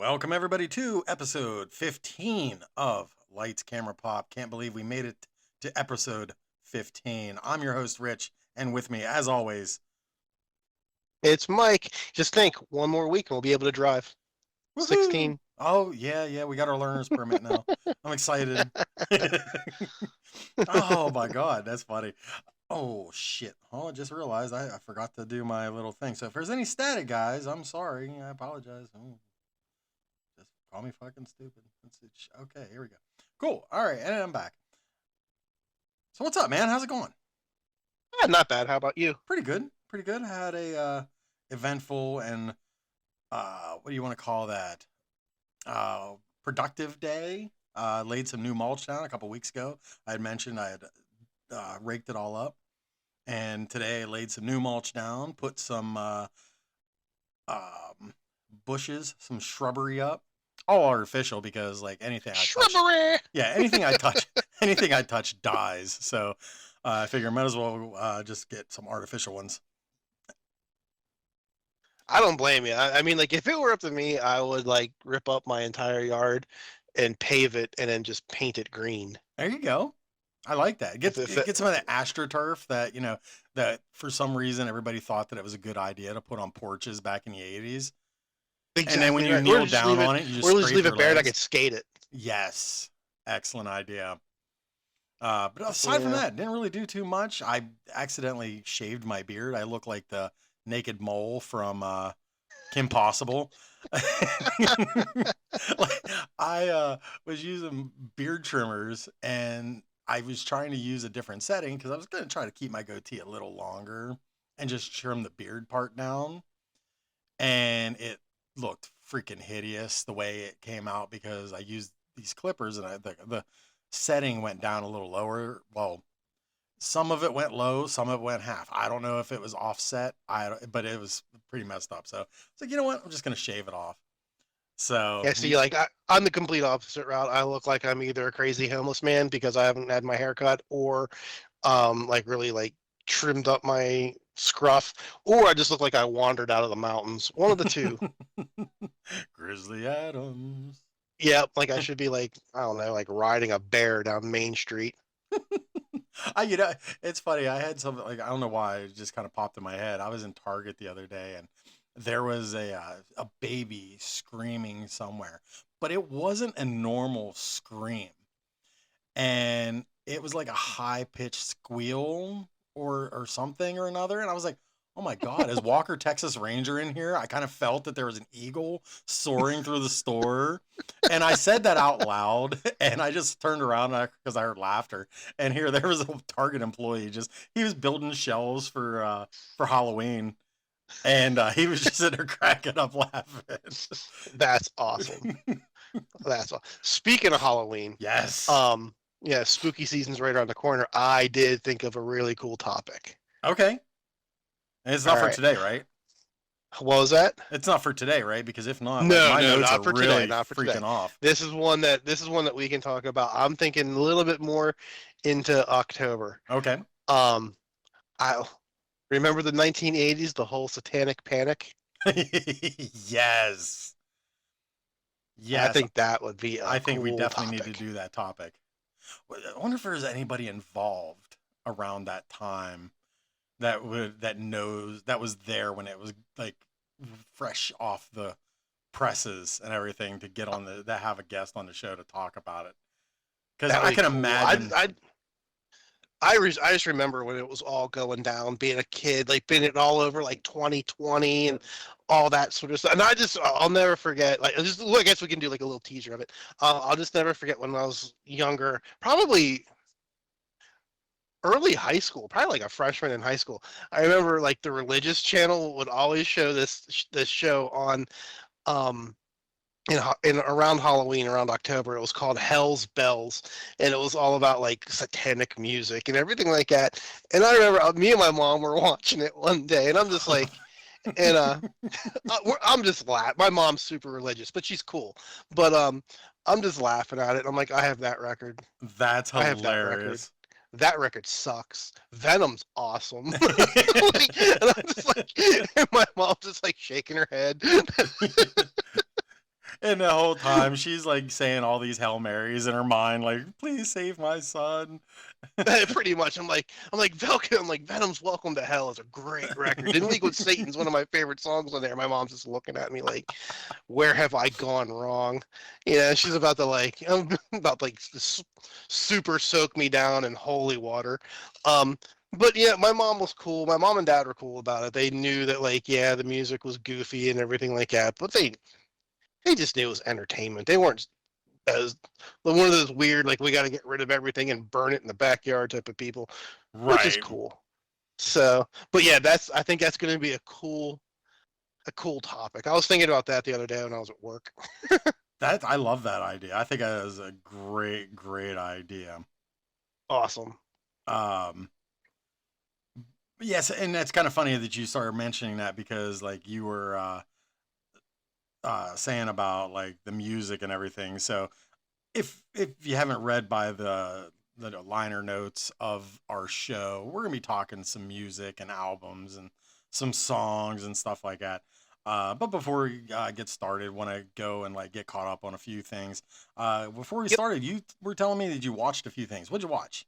Welcome, everybody, to episode 15 of Lights, Camera, Pop. Can't believe we made it to episode 15. I'm your host, Rich, and with me, as always, It's Mike. Just think, one more week and we'll be able to drive. woohoo! 16. Oh, yeah, we got our learner's permit now. I'm excited. Oh, my God, that's funny. Oh, shit. Oh, I just realized I forgot to do my little thing. So if there's any static, guys, I'm sorry. I apologize. Just call me fucking stupid. That's it. Okay, here we go. Cool. All right, and I'm back. So what's up, man? How's it going? Not bad. How about you? Pretty good. Pretty good. I had a eventful and what do you want to call that? Productive day. Laid some new mulch down a couple weeks ago. I had mentioned I had raked it all up, and today I laid some new mulch down. Put some um, bushes, some shrubbery up. All artificial because like anything I touch, Shrubbery! yeah, anything I touch, anything I touch dies. So I figure I might as well just get some artificial ones. I don't blame you. I mean, like, if it were up to me, I would, like, rip up my entire yard and pave it and then just paint it green. There you go. I like that. If, if it, Get some of that astroturf that that for some reason everybody thought that it was a good idea to put on porches back in the 80s. And then when exactly you right. kneel down on it, you just Or just scrape leave your it bare and I legs. could skate it. Yes, excellent idea. But aside from Yeah. that, didn't really do too much. I accidentally shaved my beard. I look like the naked mole from Kim Possible. Like, I was using beard trimmers and I was trying to use a different setting because I was going to try to keep my goatee a little longer and just trim the beard part down. And it looked freaking hideous the way it came out because I used these clippers and the setting went down a little lower. Well, some of it went low, some of it went half. I don't know if it was offset, but it was pretty messed up. So it's like, you know what? I'm just gonna shave it off. So Yeah, see, like, I'm the complete opposite route. I look like I'm either a crazy homeless man because I haven't had my hair cut or like really like trimmed up my scruff, or I just look like I wandered out of the mountains. One of the two. Grizzly Adams. Yeah, like I should be like, I don't know, like riding a bear down Main Street. I you know it's funny. I had something like I don't know why it just kind of popped in my head. I was in Target the other day and there was a baby screaming somewhere, but it wasn't a normal scream, and it was like a high pitched squeal or something or another, and I was like, oh my god, is Walker Texas Ranger in here? I kind of felt that there was an eagle soaring through the store, and I said that out loud, and I just turned around because I heard laughter, and here there was a Target employee, just he was building shelves for Halloween, and he was just sitting there cracking up laughing. That's awesome. That's awesome. Speaking of Halloween, Yes. yeah, spooky season's right around the corner. I did think of a really cool topic. Okay. And it's All not for right. today, right? What was that? It's not for today, right? Because if not, like No, my no, notes not are for today. really Not for today. freaking off. This is one that we can talk about. I'm thinking a little bit more into October. Okay. Um, I remember the 1980s, the whole Satanic Panic. Yes. I Yes. think that would be a I think we cool definitely need to topic. do that topic. I wonder if there's anybody involved around that time that knows that was there when it was like fresh off the presses and everything to get on the to have a guest on the show to talk about it. Because That would I be can cool. imagine. I just remember when it was all going down, being a kid, like being it all over like 2020 and all that sort of stuff. And I'll never forget. Like, I guess we can do like a little teaser of it. I'll just never forget when I was younger, probably early high school, probably like a freshman in high school. I remember like the religious channel would always show this show on um in around Halloween, around October. It was called Hell's Bells, and it was all about like satanic music and everything like that. And I remember me and my mom were watching it one day, and I'm just like, and I'm just laughing. My mom's super religious, but she's cool. But I'm just laughing at it. I'm like, I have that record. That's I have that record. hilarious. That record sucks. Venom's awesome. Like, and I'm just like, and my mom's just like shaking her head. And the whole time she's like saying all these Hail Marys in her mind, like, please save my son. Pretty much. I'm like, Venom's Welcome to Hell is a great record. In League with Satan's one of my favorite songs on there. My mom's just looking at me like, where have I gone wrong? She's about to like, about like super soak me down in holy water. Um, but yeah, my mom was cool. My mom and dad were cool about it. They knew that like, yeah, the music was goofy and everything like that, but they just knew it was entertainment. They weren't as one of those weird like we got to get rid of everything and burn it in the backyard type of people, which is Right. cool. So, but yeah, I think that's going to be a cool topic. I was thinking about that the other day when I was at work. I love that idea. I think that is a great idea. Awesome. Um, yes, and that's kind of funny that you started mentioning that because like you were saying about like the music and everything. So if you haven't read by the liner notes of our show, we're gonna be talking some music and albums and some songs and stuff like that. But before we get started, want to go and like get caught up on a few things. Before we Yep. started, you were telling me that you watched a few things. What'd you watch?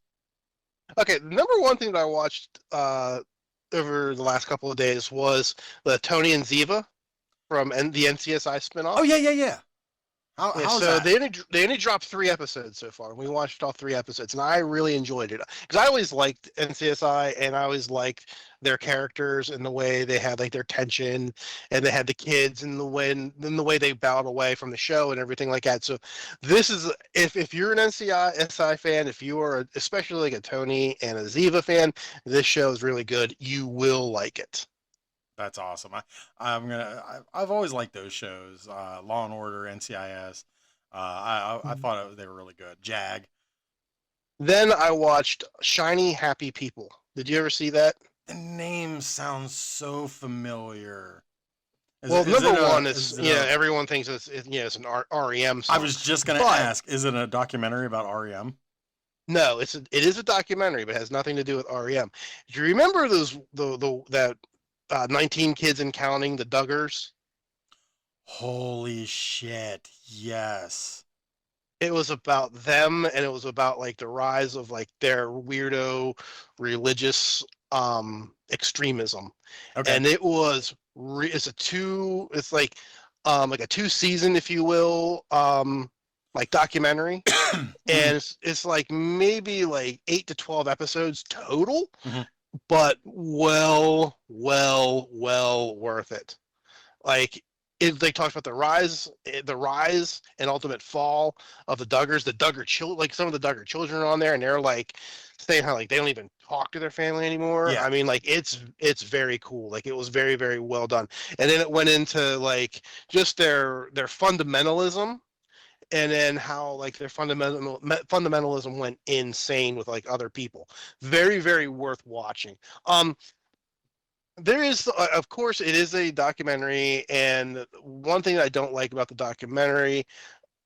Okay, the number one thing that I watched over the last couple of days was the Tony and Ziva from the NCSI Oh spinoff. yeah. Yeah, How's so that? they only dropped 3 episodes so far. We watched all 3 episodes, and I really enjoyed it because I always liked NCSI, and I always liked their characters and the way they had like their tension, and they had the kids and the way they bowed away from the show and everything like that. So this is if you're an NCSI fan, if you are especially like a Tony and a Ziva fan, this show is really good. You will like it. That's awesome. I've always liked those shows. Law and Order, NCIS. I thought they were really good. Jag. Then I watched Shiny Happy People. Did you ever see that? The name sounds so familiar. Well, number one is is it a everyone thinks it's an REM I song, was just gonna but ask, is it a documentary about REM? no, it is a documentary, but it has nothing to do with REM. Do you remember those that 19 kids and counting, the Duggars? Holy shit. Yes. It was about them, and it was about like the rise of like their weirdo religious extremism, Okay. and it's like a 2 season, if you will, like documentary, Mhm, and it's like maybe like 8 to 12 episodes total, mhm. but well worth it. Like they talked about the rise and ultimate fall of the Duggars, the Duggar children, like some of the Duggar children are on there, and they're like saying how like they don't even talk to their family anymore. Yeah. I mean, like it's very cool. Like it was very well done, and then it went into like just their fundamentalism, and then how like their fundamentalism went insane with like other people. Very worth watching. There is, of course, it is a documentary, and one thing that I don't like about the documentary,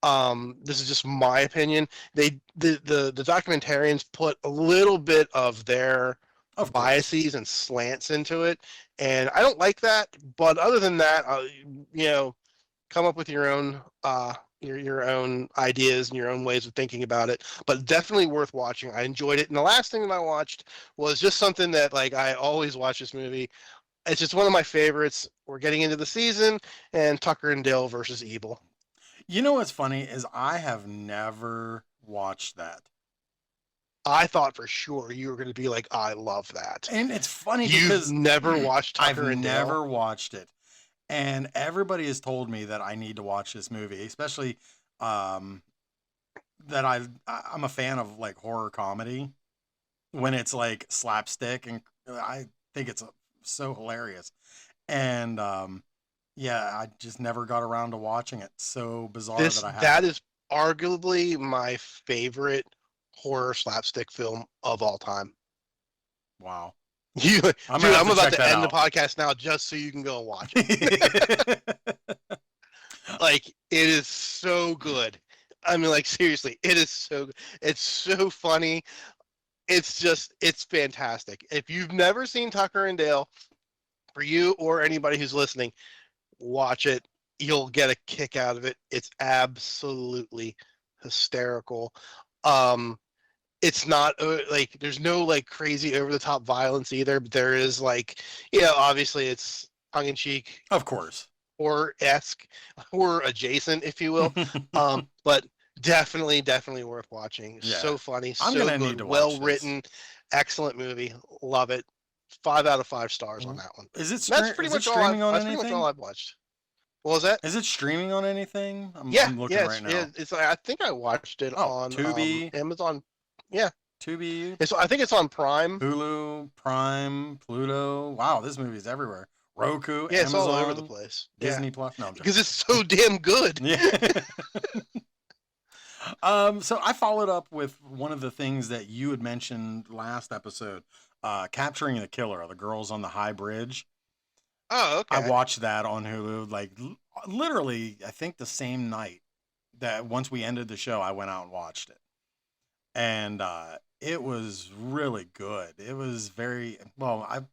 this is just my opinion, the documentarians put a little bit of their Of course. biases and slants into it, and I don't like that. But other than that, you know, come up with your own your own ideas and your own ways of thinking about it, but definitely worth watching. I enjoyed it, and the last thing that I watched was just something that like I always watch this movie. It's just one of my favorites. We're getting into the season, and Tucker and Dale versus Evil. You know what's funny is I have never watched that. I thought for sure you were going to be like, I love that. And it's funny You've because never watched I've Tucker and Dale? never watched it. And everybody has told me that I need to watch this movie, especially um, that I'm a fan of like horror comedy when it's like slapstick, and I think it's so hilarious. And yeah, I just never got around to watching it. So bizarre that I That haven't. is arguably my favorite horror slapstick film of all time. Wow. You, I'm gonna dude, have I'm to about check to that end the out. podcast now just so you can go and watch it. Like it is so good. I mean, like seriously, it is so good. It's so funny. It's fantastic. If you've never seen Tucker and Dale, for you or anybody who's listening, watch it. you'll get a kick out of it. It's absolutely hysterical. Um, it's not like there's no like crazy over the top violence either, but there is like, obviously it's tongue in cheek, Of course. horror-esque, horror adjacent, if you will. But definitely worth watching. Yeah. So funny, I'm so gonna need good, to watch well this. written, excellent movie. Love it. 5 out of 5 stars on that one. Is it That's pretty much all streaming on that's pretty much all anything? I've watched. What was that? Is it streaming on anything? Yeah, I'm looking yeah, right now. it's I think I watched it Oh, on Tubi. Amazon. Yeah, Tubi, I think it's on Prime. Hulu, Prime, Pluto. Wow, this movie is everywhere. Roku, Yeah, it's Amazon, all over the place. Disney Plus. No, I'm joking. Because it's so damn good. Yeah. So I followed up with one of the things that you had mentioned last episode, Capturing the Killer, the girls on the high bridge. Oh, okay. I watched that on Hulu, like literally, I think the same night that once we ended the show, I went out and watched it. And it was really good. It was very well.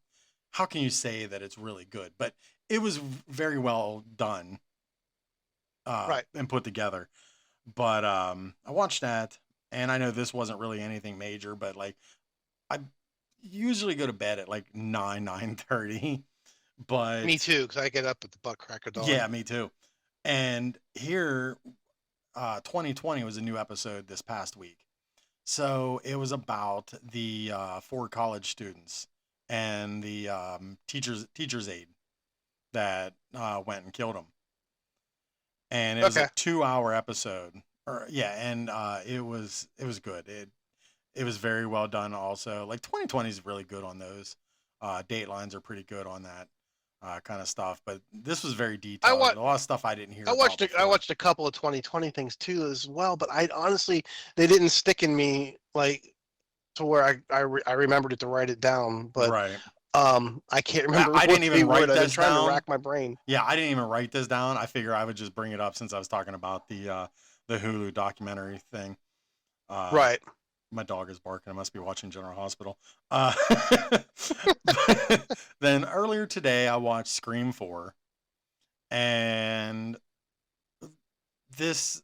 How can you say that it's really good? But it was very well done, Right. and put together. But I watched that, and I know this wasn't really anything major, but like I usually go to bed at like 9:30. But Me too, because I get up at the butt crack of dawn. yeah, me too. And here, 2020 was a new episode this past week. So it was about the 4 college students and the teacher's aide that went and killed them. And it was a 2-hour episode. And it was good. It was very well done. Also, like 2020 is really good on those. Datelines are pretty good on that kind of stuff. But this was very detailed. A lot of stuff I didn't hear. I watched a couple of 2020 things too as well, but I honestly they didn't stick in me like to where I remembered it to write it down. But right. I can't remember. I didn't even write this down. I've been trying to rack my brain. Yeah, I didn't even write this down. I figure I would just bring it up since I was talking about the Hulu documentary thing. Right. My dog is barking. I must be watching General Hospital. Then earlier today, I watched Scream 4, and this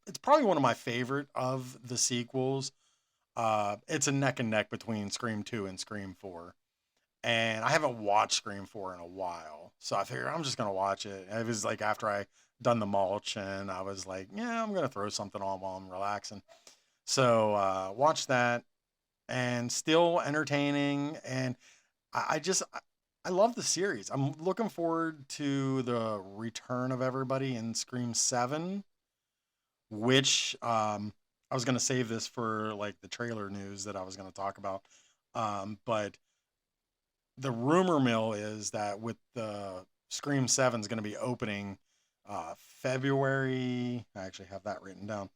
it's probably one of my favorite of the sequels. It's a neck and neck between Scream 2 and Scream 4. And I haven't watched Scream 4 in a while. So I figured I'm just going to watch it. It was like after I done the mulch, and I was like, yeah, I'm going to throw something on while I'm relaxing. So watch that, and still entertaining. And I love the series. I'm looking forward to the return of everybody in Scream 7, which I was going to save this for like the trailer news that I was going to talk about. But the rumor mill is that with the Scream 7 is going to be opening February. I actually have that written down.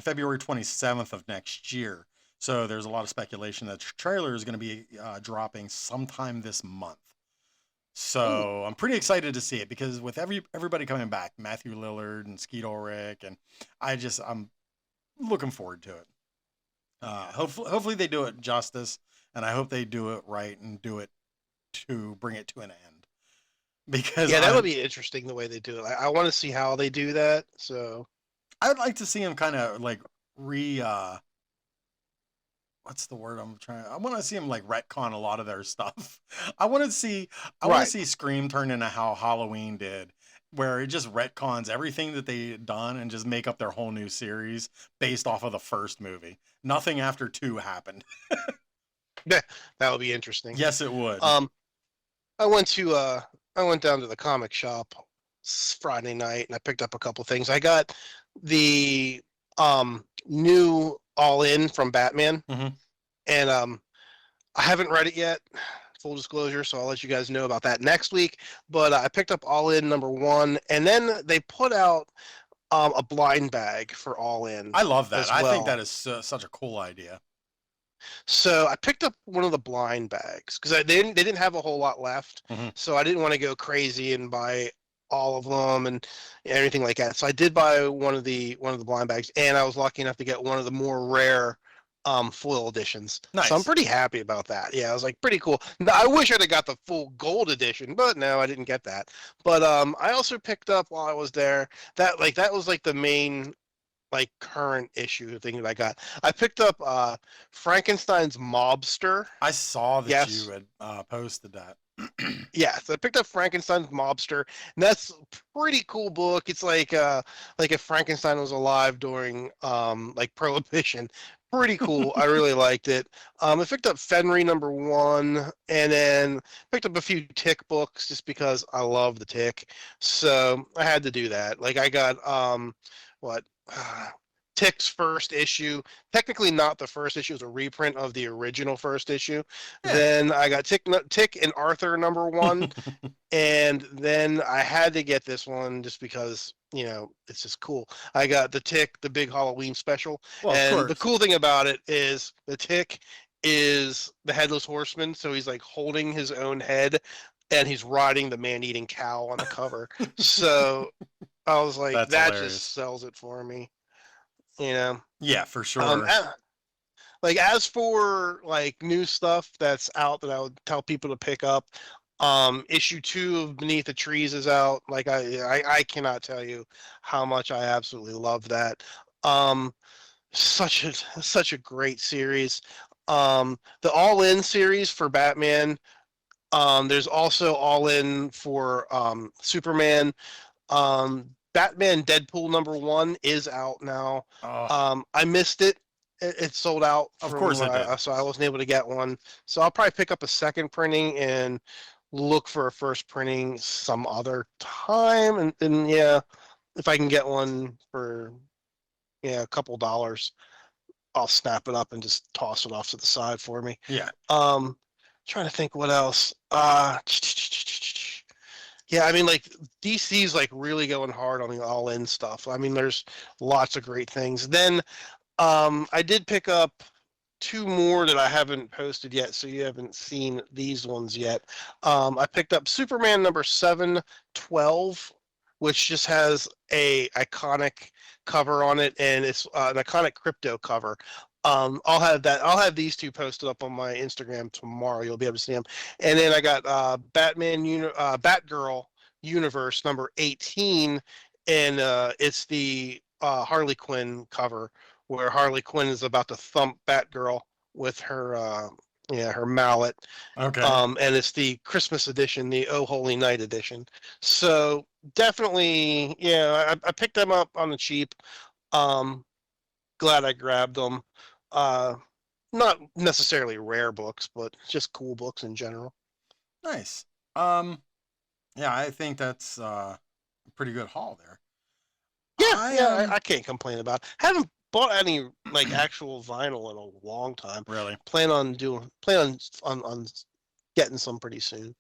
February 27th of next year. So there's a lot of speculation that the trailer is going to be dropping sometime this month. So I'm pretty excited to see it because with everybody coming back, Matthew Lillard and Skeet Ulrich, and I'm looking forward to it. Hopefully they do it justice, and I hope they do it right and do it to bring it to an end. Because that would be interesting the way they do it. I want to see how they do that. So I would like to see them kind of like what's the word I want to see them like retcon a lot of their stuff. I want to see Scream turn into how Halloween did, where it just retcons everything that they done and just make up their whole new series based off of the first movie. Nothing after 2 happened. Yeah, that would be interesting. Yes, it would. I went down to the comic shop Friday night and I picked up a couple things. I got the new All In from Batman, and I haven't read it yet, full disclosure, so I'll let you guys know about that next week. But I picked up All In #1, and then they put out a blind bag for All In. I love that. I think that is such a cool idea. So I picked up one of the blind bags because they didn't have a whole lot left, so I didn't want to go crazy and buy all of them and everything like that. So I did buy one of the blind bags, and I was lucky enough to get one of the more rare foil editions. So I'm Nice. pretty happy about that. Yeah, I was like pretty cool. Now, I wish I'd have got the full gold edition, but no, I didn't get that. But I also picked up while I was there that was like the main like current issue thing that I got. I picked up Frankenstein's Mobster. I saw that you Yes. had posted that. Yeah, so I picked up Frankenstein's Mobster, and that's a pretty cool book. It's like if Frankenstein was alive during like Prohibition. Pretty cool. I really liked it. I picked up Fenry #1, and then picked up a few Tick books just because I love the Tick. So I had to do that. Like I got what Tick's first issue. Technically not the first issue, it was a reprint of the original first issue. Yeah. Then I got Tick and Arthur #1, and then I had to get this one just because it's just cool. I got the Tick, the big Halloween special, Well, of and the course. cool thing about it is the Tick is the headless horseman, so he's like holding his own head, and he's riding the man-eating cow on the cover. So I was like, That's that hilarious. just sells it for me, you know. Yeah, for Um, sure. a- like as for like new stuff that's out that I would tell people to pick up, issue 2 of Beneath the Trees is out. Like I cannot tell you how much I absolutely love that. Um, such a great series. The All In series for Batman. There's also All In for Superman. Batman Deadpool #1 is out now. Oh, I missed it. It sold out of from course it did. so I wasn't able to get one. So I'll probably pick up a second printing and look for a first printing some other time. And yeah, if I can get one for a couple dollars, I'll snap it up and just toss it off to the side for me. Yeah. Trying to think what else. Yeah, I mean, like DC's like really going hard on the all-in stuff. I mean, there's lots of great things. Then I did pick up 2 more that I haven't posted yet, so you haven't seen these ones yet. I picked up Superman #712, which just has a iconic cover on it, and it's an iconic crypto cover. I'll have that. I'll have these 2 posted up on my Instagram tomorrow. You'll be able to see them. And then I got Batgirl Universe #18, and it's the Harley Quinn cover where Harley Quinn is about to thump Batgirl with her mallet. Okay. And it's the Christmas edition, the Oh Holy Night edition. So definitely, yeah, I picked them up on the cheap. Um, Glad I grabbed them. Uh, Not necessarily rare books, but just cool books in general. Nice. Yeah, I think that's a pretty good haul there. Yeah, I yeah, I can't complain about it. Haven't bought any like actual vinyl in a long time. really. Plan on getting some pretty soon.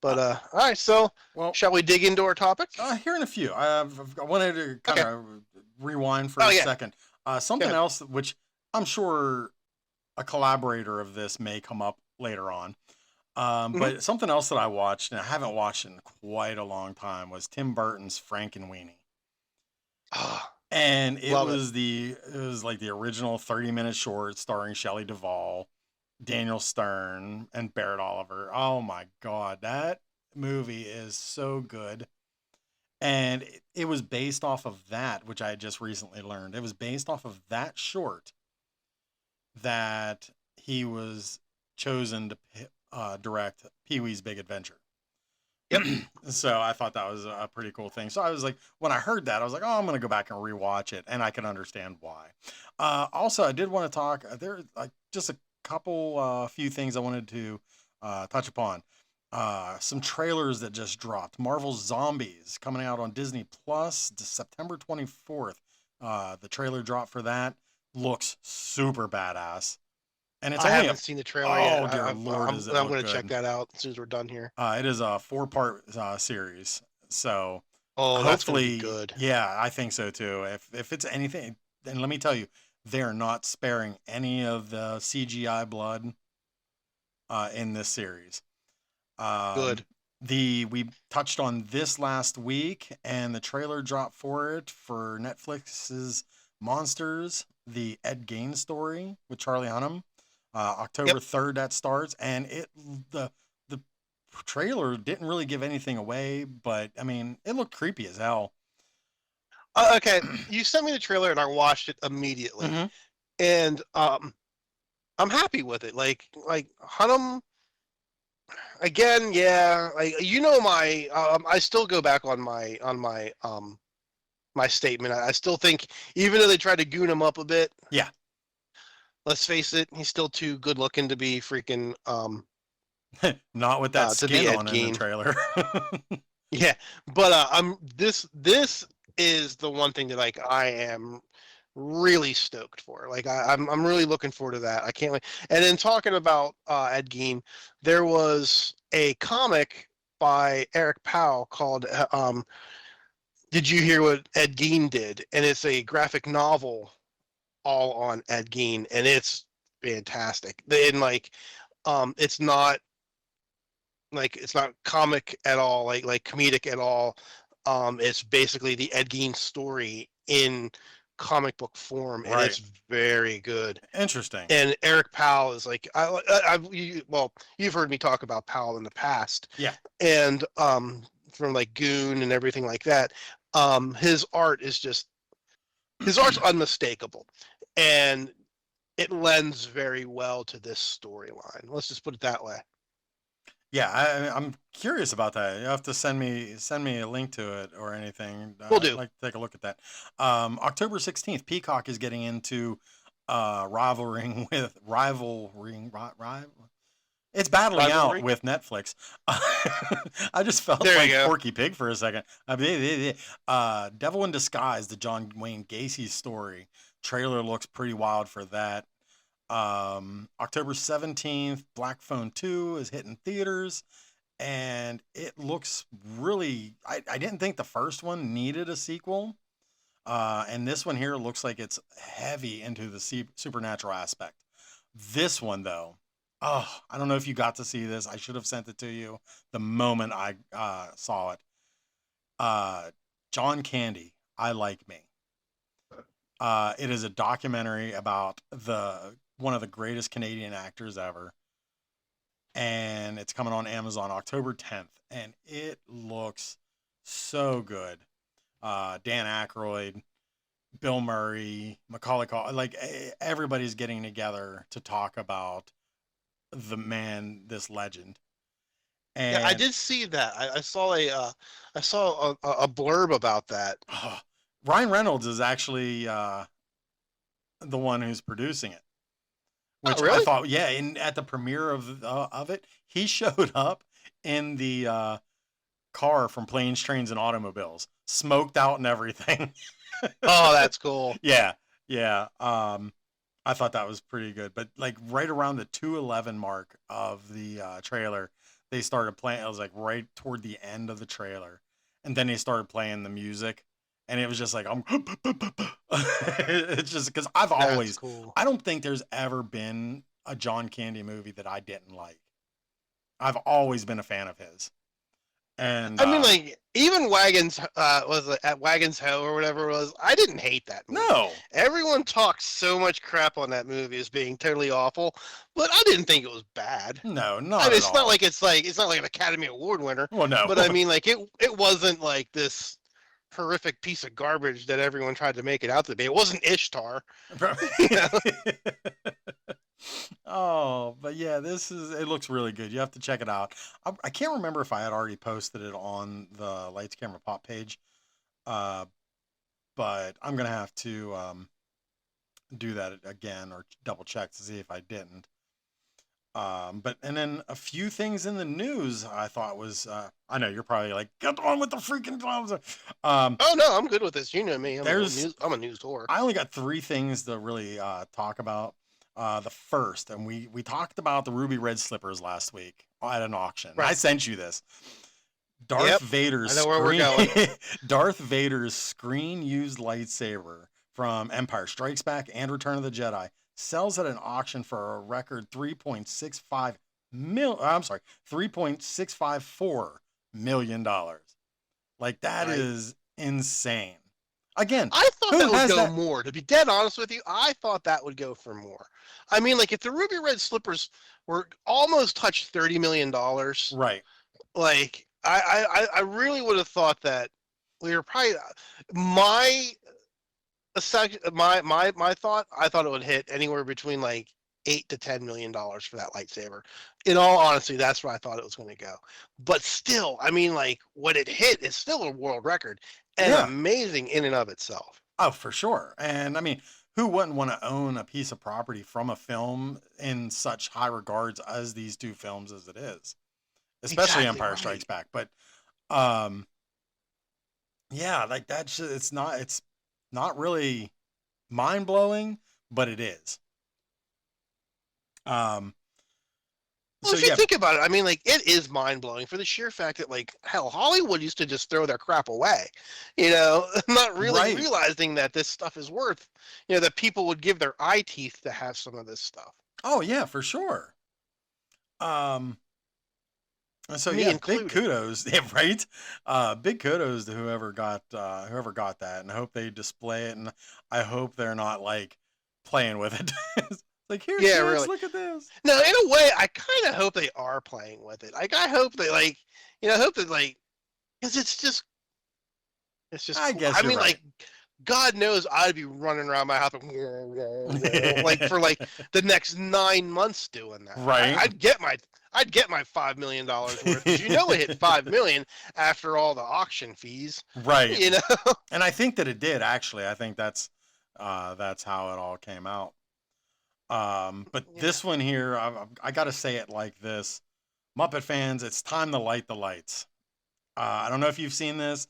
But Uh, all right, so well, shall we dig into our topic? here in a few. I wanted to kind Okay. of rewind for Oh a yeah, second. go Something ahead. else, which I'm sure a collaborator of this may come up later on. Hmm. But something else that I watched, and I haven't watched in quite a long time, was Tim Burton's Frankenweenie. Ah, And love it. it was like the original 30-minute short starring Shelley Duvall, Daniel Stern, and Barrett Oliver. Oh my God, that movie is so good. And it was based off of that, which I had just recently learned. It was based off of that short that he was chosen to direct Pee Wee's Big Adventure. Yep. So I thought that was a pretty cool thing. So I was like, when I heard that, I was like, oh, I'm going to go back and rewatch it. And I can understand why. Also, I did want to talk, there like just a couple, few things I wanted to touch upon. Some trailers that just dropped. Marvel's Zombies coming out on Disney Plus September 24th. The trailer drop for that looks super badass. And it's I only a, haven't seen the trailer yet. oh dear Lord, does it I'm look going to check good. that out as soon as we're done here. It is a 4-part series. So Oh, that's going to be hopefully, good. yeah, I think so too. If it's anything, and let me tell you, they're not sparing any of the CGI blood in this series. Um, Good. we touched on this last week, and the trailer dropped for it for Netflix's Monsters. the Ed Gein story with Charlie Hunnam. Yep. October 3rd that starts, and the trailer didn't really give anything away, but I mean, it looked creepy as hell. Okay, you sent me the trailer and I watched it immediately, Hmm. and I'm happy with it. Like Hunnam again, yeah. Like my I still go back on my statement. I still think even though they tried to goon him up a bit, Yeah. let's face it, he's still too good looking to be freaking Not with that to be skin Ed on in the Gein. trailer. Yeah, but I'm this is the one thing that like I am really stoked for. Like I'm really looking forward to that. I can't wait. And then talking about Ed Gein, there was a comic by Eric Powell called Did You Hear What Ed Gein Did? And it's a graphic novel all on Ed Gein, and it's fantastic. And it's not comic at all, like comedic at all. It's basically the Ed Gein story in comic book form, and Right. it's very good. Interesting. And Eric Powell is like well, you've heard me talk about Powell in the past, Yeah. and from like Goon and everything like that. His art's unmistakable, and it lends very well to this storyline. Let's just put it that way. Yeah, I'm curious about that. You have to send me a link to it or anything. We'll I'd do. like to take a look at that. October 16th, Peacock is getting into rivaling with rivaling rival. It's battling out Rivalry. with Netflix. I just felt There you like go. Porky Pig for a second. Devil in Disguise, the John Wayne Gacy story. Trailer looks pretty wild for that. October 17th, Black Phone 2 is hitting theaters, and it looks really. I didn't think the first one needed a sequel. And this one here looks like it's heavy into the supernatural aspect. This one, though, oh, I don't know if you got to see this. I should have sent it to you the moment I saw it. Uh, John Candy, I Like Me. It is a documentary about the one of the greatest Canadian actors ever, and it's coming on Amazon October 10th, and it looks so good. Dan Aykroyd, Bill Murray, Macaulay Culkin, like everybody's getting together to talk about the man, this legend. Yeah, I And did see that. I saw a blurb about that. Ryan Reynolds is actually the one who's producing it, Oh, which I really? thought, yeah. In at the premiere of it, he showed up in the car from Planes, Trains, and Automobiles, smoked out and everything. Oh, that's cool. Yeah, yeah. I thought that was pretty good. But like right around the 2:11 mark of the trailer, they started playing. It was like right toward the end of the trailer, and then they started playing the music, and it was just like I'm. It's just because That's cool. I don't think there's ever been a John Candy movie that I didn't like. I've always been a fan of his, and I mean, like even Wagons was it at Wagons Ho or whatever it was. I didn't hate that movie. no, Everyone talks so much crap on that movie as being totally awful, but I didn't think it was bad. no, I not mean, at all. it's not like an Academy Award winner, Well, no. but I mean, like it wasn't like this horrific piece of garbage that everyone tried to make it out to be. It wasn't Ishtar. You know? Oh, but yeah, it looks really good. You have to check it out. I can't remember if I had already posted it on the Lights Camera Pop page, uh, but I'm gonna have to do that again or double check to see if I didn't. But and then a few things in the news I thought was I know you're probably like get on with the freaking gloves. Oh no, I'm good with this. You know me. There's I'm a news whore. I only got three things to really talk about. The first, and we talked about the ruby red slippers last week at an auction. I Right. sent you this. Darth Yep. Vader's I know where we're screen, going. Darth Vader's screen used lightsaber from Empire Strikes Back and Return of the Jedi sells at an auction for a record 3.65 mil. I'm sorry, $3.654 million. Like that Right. is insane. Again, I thought who that would has go that? more. To be dead honest with you, I thought that would go for more. I mean, like if the ruby red slippers were almost touched $30 million, Right. like I really would have thought that we were probably my my thought. I thought it would hit anywhere between like $8 to $10 million for that lightsaber. In all honesty, that's where I thought it was going to go. But still, I mean, like what it hit is still a world record and Yeah. amazing in and of itself. Oh, for sure. And I mean, who wouldn't want to own a piece of property from a film in such high regards as these two films as it is, especially Exactly Empire right. Strikes Back. But um, yeah, like that's it's not really mind blowing, but it is. Um, Well, so if you yeah, think about it, I mean, like it is mind blowing for the sheer fact that, like, hell, Hollywood used to just throw their crap away, not really right. realizing that this stuff is worth, that people would give their eye teeth to have some of this stuff, Oh yeah, for sure. Um, and so me yeah, big included. kudos, yeah, right? Big kudos to whoever got that, and I hope they display it, and I hope they're not like playing with it. It's like, here, Yeah, kids, really. look at this. No, in a way, I kind of hope they are playing with it. Like, I hope they I hope that because it's just I cool. guess I you're mean, right. like, God knows I'd be running around my house like for like the next 9 months doing that. Right. I'd get my $5 million worth because it hit 5 million after all the auction fees. Right. You know, And I think that it did actually. I think that's how it all came out. But yeah. this one here, I got to say it like this: Muppet fans, it's time to light the lights. I don't know if you've seen this.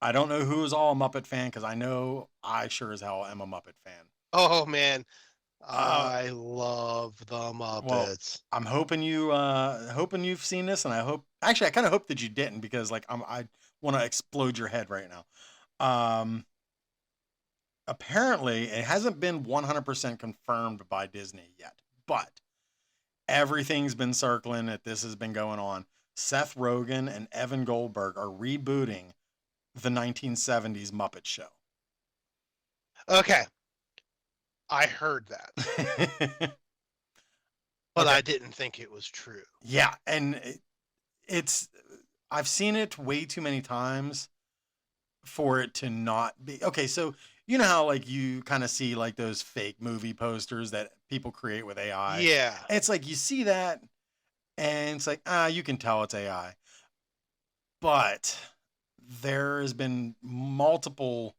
I don't know who's all a Muppet fan because I know I sure as hell am a Muppet fan. Oh man, Uh, I love the well, Muppets. I'm hoping you've seen this, and I hope actually I kind of hope that you didn't because like I want to explode your head right now. Um, Apparently it hasn't been 100% confirmed by Disney yet, but everything's been circling that this has been going on. Seth Rogen and Evan Goldberg are rebooting the 1970s Muppet Show. Okay, I heard that, but Okay. I didn't think it was true. Yeah, and it's I've seen it way too many times for it to not be. Okay, so you know how like you kind of see like those fake movie posters that people create with AI. Yeah. It's like you see that and it's like, you can tell it's AI. But there has been multiple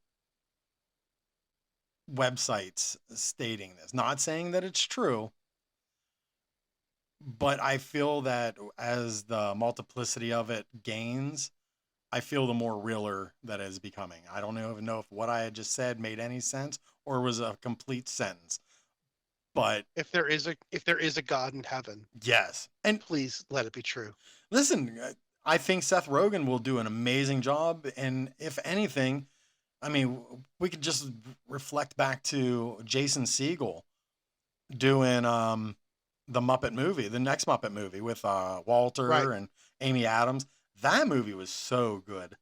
websites stating this, not saying that it's true, but I feel that as the multiplicity of it gains, I feel the more realer that is becoming. I don't even know if what I had just said made any sense or was a complete sentence. But If there is a God in heaven, yes. And please let it be true. listen, I think Seth Rogen will do an amazing job. And if anything, I mean, we could just reflect back to Jason Segel doing the Muppet movie, the next Muppet movie with Right. Walter and Amy Adams. That movie was so good.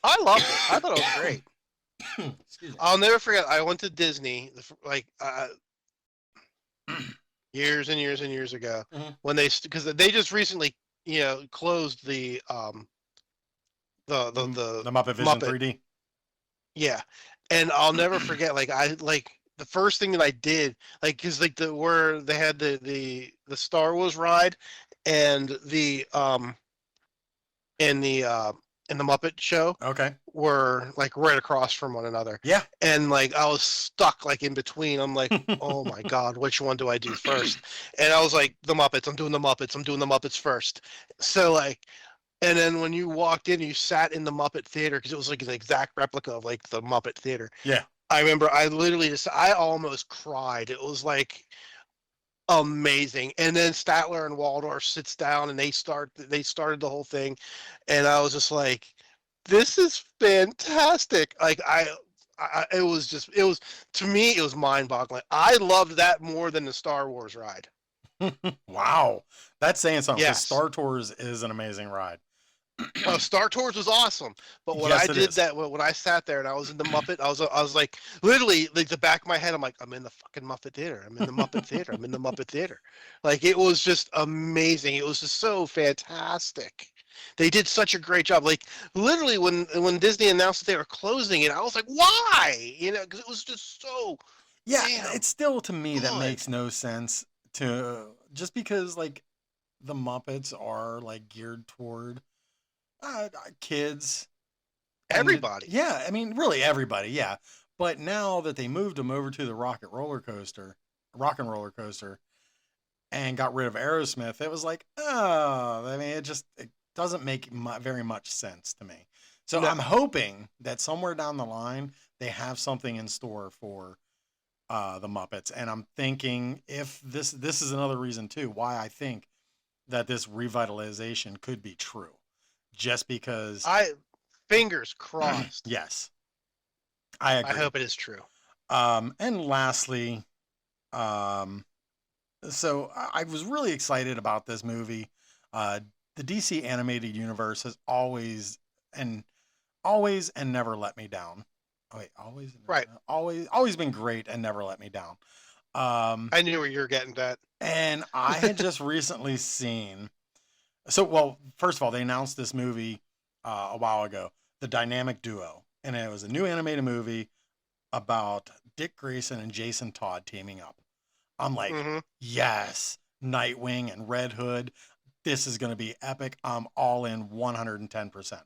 I loved it. I thought it was great. Excuse me. I'll never forget. I went to Disney like years and years and years ago Mhm. when because they just recently closed the The Muppet Vision Muppet. 3D. Yeah, and I'll never forget. Like the first thing that I did, like, because like where they had the Star Wars ride and and the uh and the Muppet Show Okay. were like right across from one another, Yeah. and like I was stuck like in between. I'm like, oh my god, which one do I do first? And I was like, the Muppets. I'm doing the Muppets. I'm doing the Muppets first. So like, and then when you walked in, you sat in the Muppet Theater because it was like an exact replica of like the Muppet Theater. Yeah. I remember I literally I almost cried. It was like amazing. And then Statler and Waldorf sits down and they started the whole thing, and I was just like, this is fantastic. Like it was to me it was mind-boggling. I loved that more than the Star Wars ride. Wow. That's saying something because Yes. Star Tours is an amazing ride. Oh, Star Tours was awesome, but when I Yes, it did is. that, when I sat there and I was in the Muppet, I was like, literally, like the back of my head, I'm like, I'm in the fucking Muppet Theater. I'm in the Muppet Theater. I'm in the Muppet Theater. Like it was just amazing. It was just so fantastic. They did such a great job. Like literally, when Disney announced that they were closing it, I was like, why? You know, because it was just so Yeah, damn it's still to me that good. makes no sense to just because like the Muppets are like geared toward kids and Everybody. yeah, I mean really everybody, yeah. But now that they moved them over to the Rock and Roller Coaster, and got rid of Aerosmith, it was like, oh, I mean, it doesn't make very much sense to me. So No, I'm hoping that somewhere down the line they have something in store for the Muppets, and I'm thinking if this is another reason too why I think that this revitalization could be true, just because. I fingers crossed. Yes, I I agree. hope it is true. And lastly, um, so I was really excited about this movie. Uh, the DC animated universe has and always and never let me down. Oh wait, Right. always been great and never let me down. Um, I knew where you were getting at. and I had just recently seen. So well, first of all, they announced this movie a while ago, The Dynamic Duo, and it was a new animated movie about Dick Grayson and Jason Todd teaming up. I'm like, Hmm. yes, Nightwing and Red Hood. This is going to be epic. I'm all in 110%.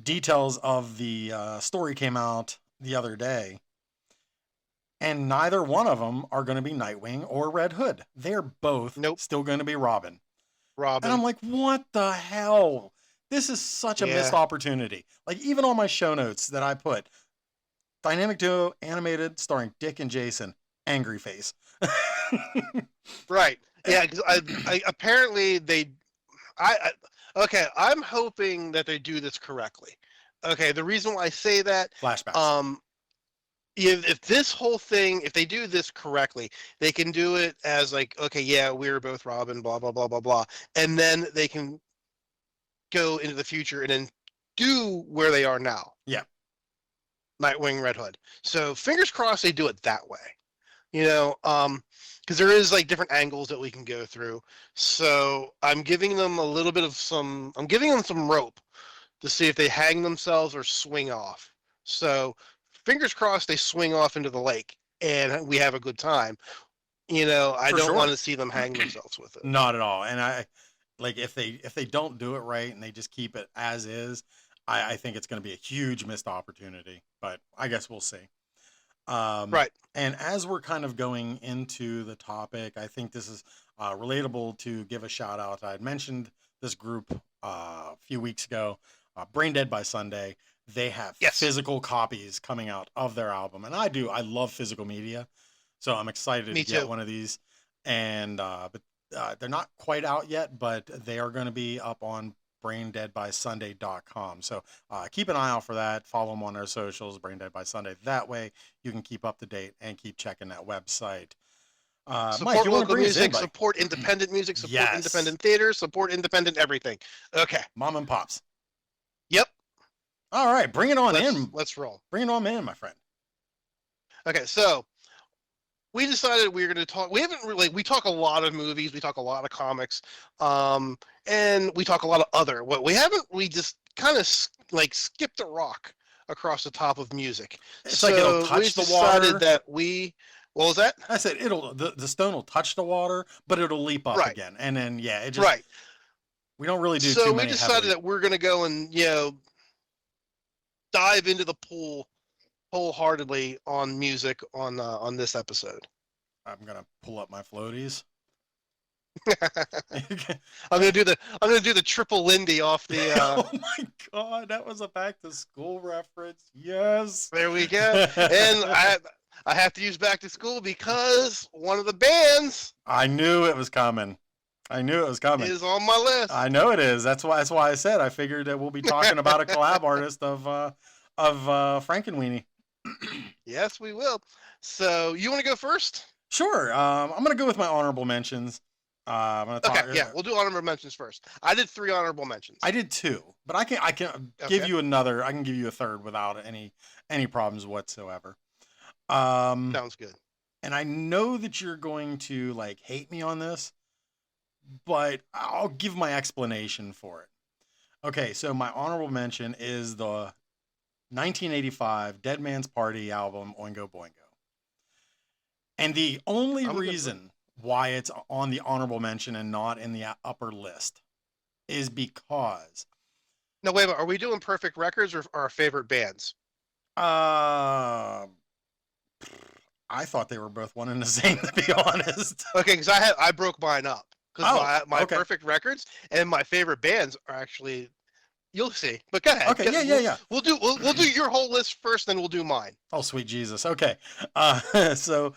Details of the story came out the other day, and neither one of them are going to be Nightwing or Red Hood. They're both Nope. still going to be Robin. And I'm Robin. like, what the hell? This is such a missed Yeah. opportunity. Like, even on my show notes that I put, Dynamic Duo animated starring Dick and Jason, angry face. Right. Yeah. 'Cause I apparently they. Okay. I'm hoping that they do this correctly. Okay. The reason why I say that, Flashbacks. um, if this whole thing, if they do this correctly, they can do it as like, okay, yeah, we were both Robin, blah blah blah blah blah, and then they can go into the future and then do where they are now, Yeah, Nightwing, Red Hood. So fingers crossed they do it that way. You know, because there is like different angles that we can go through. So I'm giving them a little bit of some. I'm giving them some rope to see if they hang themselves or swing off. So fingers crossed they swing off into the lake and we have a good time. You know, I for don't sure. want to see them hang themselves with it. Not at all. And I like if they don't do it right and they just keep it as is, I think it's going to be a huge missed opportunity. But I guess we'll see. Um, Right. and as we're kind of going into the topic, I think this is relatable to give a shout out. I had mentioned this group a few weeks ago, Brain Dead by Sunday. They have Yes. physical copies coming out of their album, and I do. I love physical media, so I'm excited to Me get too. one of these. And but they're not quite out yet, but they are going to be up on braindeadbysunday.com. So keep an eye out for that. Follow them on their socials, Brain Dead by Sunday. That way you can keep up to date and keep checking that website. Mike, Support you want to local bring us in, music, buddy? support independent music, support Yes. independent theater, support independent everything. Okay. Mom and pops. Yep. All right, bring it on in. Let's roll. Bring it on in, my friend. Okay, so we decided we were going to talk. We haven't really. We talk a lot of movies. We talk a lot of comics, and we talk a lot of other. What we haven't. We just kind of like skipped a rock across the top of music. It's like it'll So we touch the decided water. that we. What was that? I said the stone will touch the water, but it'll leap up Right. again. And then yeah, it just Right. we don't really do So too we many decided heavily. that we're going to go and dive into the pool wholeheartedly on music on this episode. I'm gonna pull up my floaties. I'm gonna do the triple Lindy off the. Oh my god, that was a back to school reference. Yes. There we go. And I have to use back to school because one of the bands I knew it was coming. I knew it was coming. is on my list. I know it is. That's why I said I figured that we'll be talking about a collab artist of Frankenweenie. Yes, we will. So you want to go first? Sure. I'm gonna go with my honorable mentions. I'm gonna Okay, talk. yeah, we'll do honorable mentions first. I did 3 honorable mentions. I did two, but I can give Okay, you another. I can give you a third without any problems whatsoever. Um, sounds good. and I know that you're going to like hate me on this, but I'll give my explanation for it. Okay, so my honorable mention is the 1985 Dead Man's Party album Oingo Boingo. And the only I'm good for it. reason why it's on the honorable mention and not in the upper list is because No, wait a minute. Are we doing perfect records or our favorite bands? uh, I thought they were both one and the same, to be honest. Okay, because I broke mine up because Oh, my okay. perfect records and my favorite bands are actually you'll see. But go ahead. Okay, yeah. We'll do your whole list first, then we'll do mine. Oh, sweet Jesus. Okay. So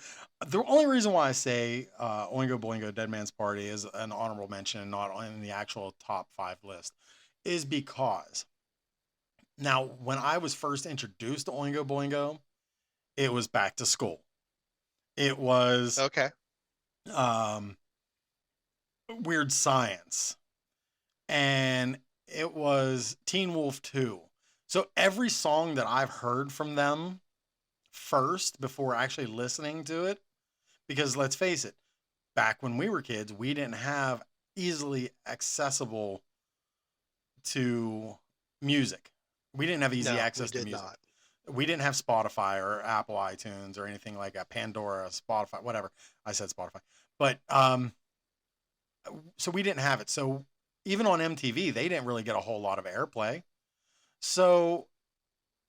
the only reason why I say Oingo Boingo Dead Man's Party is an honorable mention and not in the actual top 5 list is because now when I was first introduced to Oingo Boingo, it was back to school. It was Okay. um, Weird Science and it was Teen Wolf 2. So every song that I've heard from them first before actually listening to it, because let's face it, back when we were kids, we didn't have easily accessible to music. We didn't have easy No, we access to did music. not. We didn't have Spotify or Apple iTunes or anything like that, Pandora, Spotify, whatever. I said Spotify. But so we didn't have it. So even on MTV, they didn't really get a whole lot of airplay. So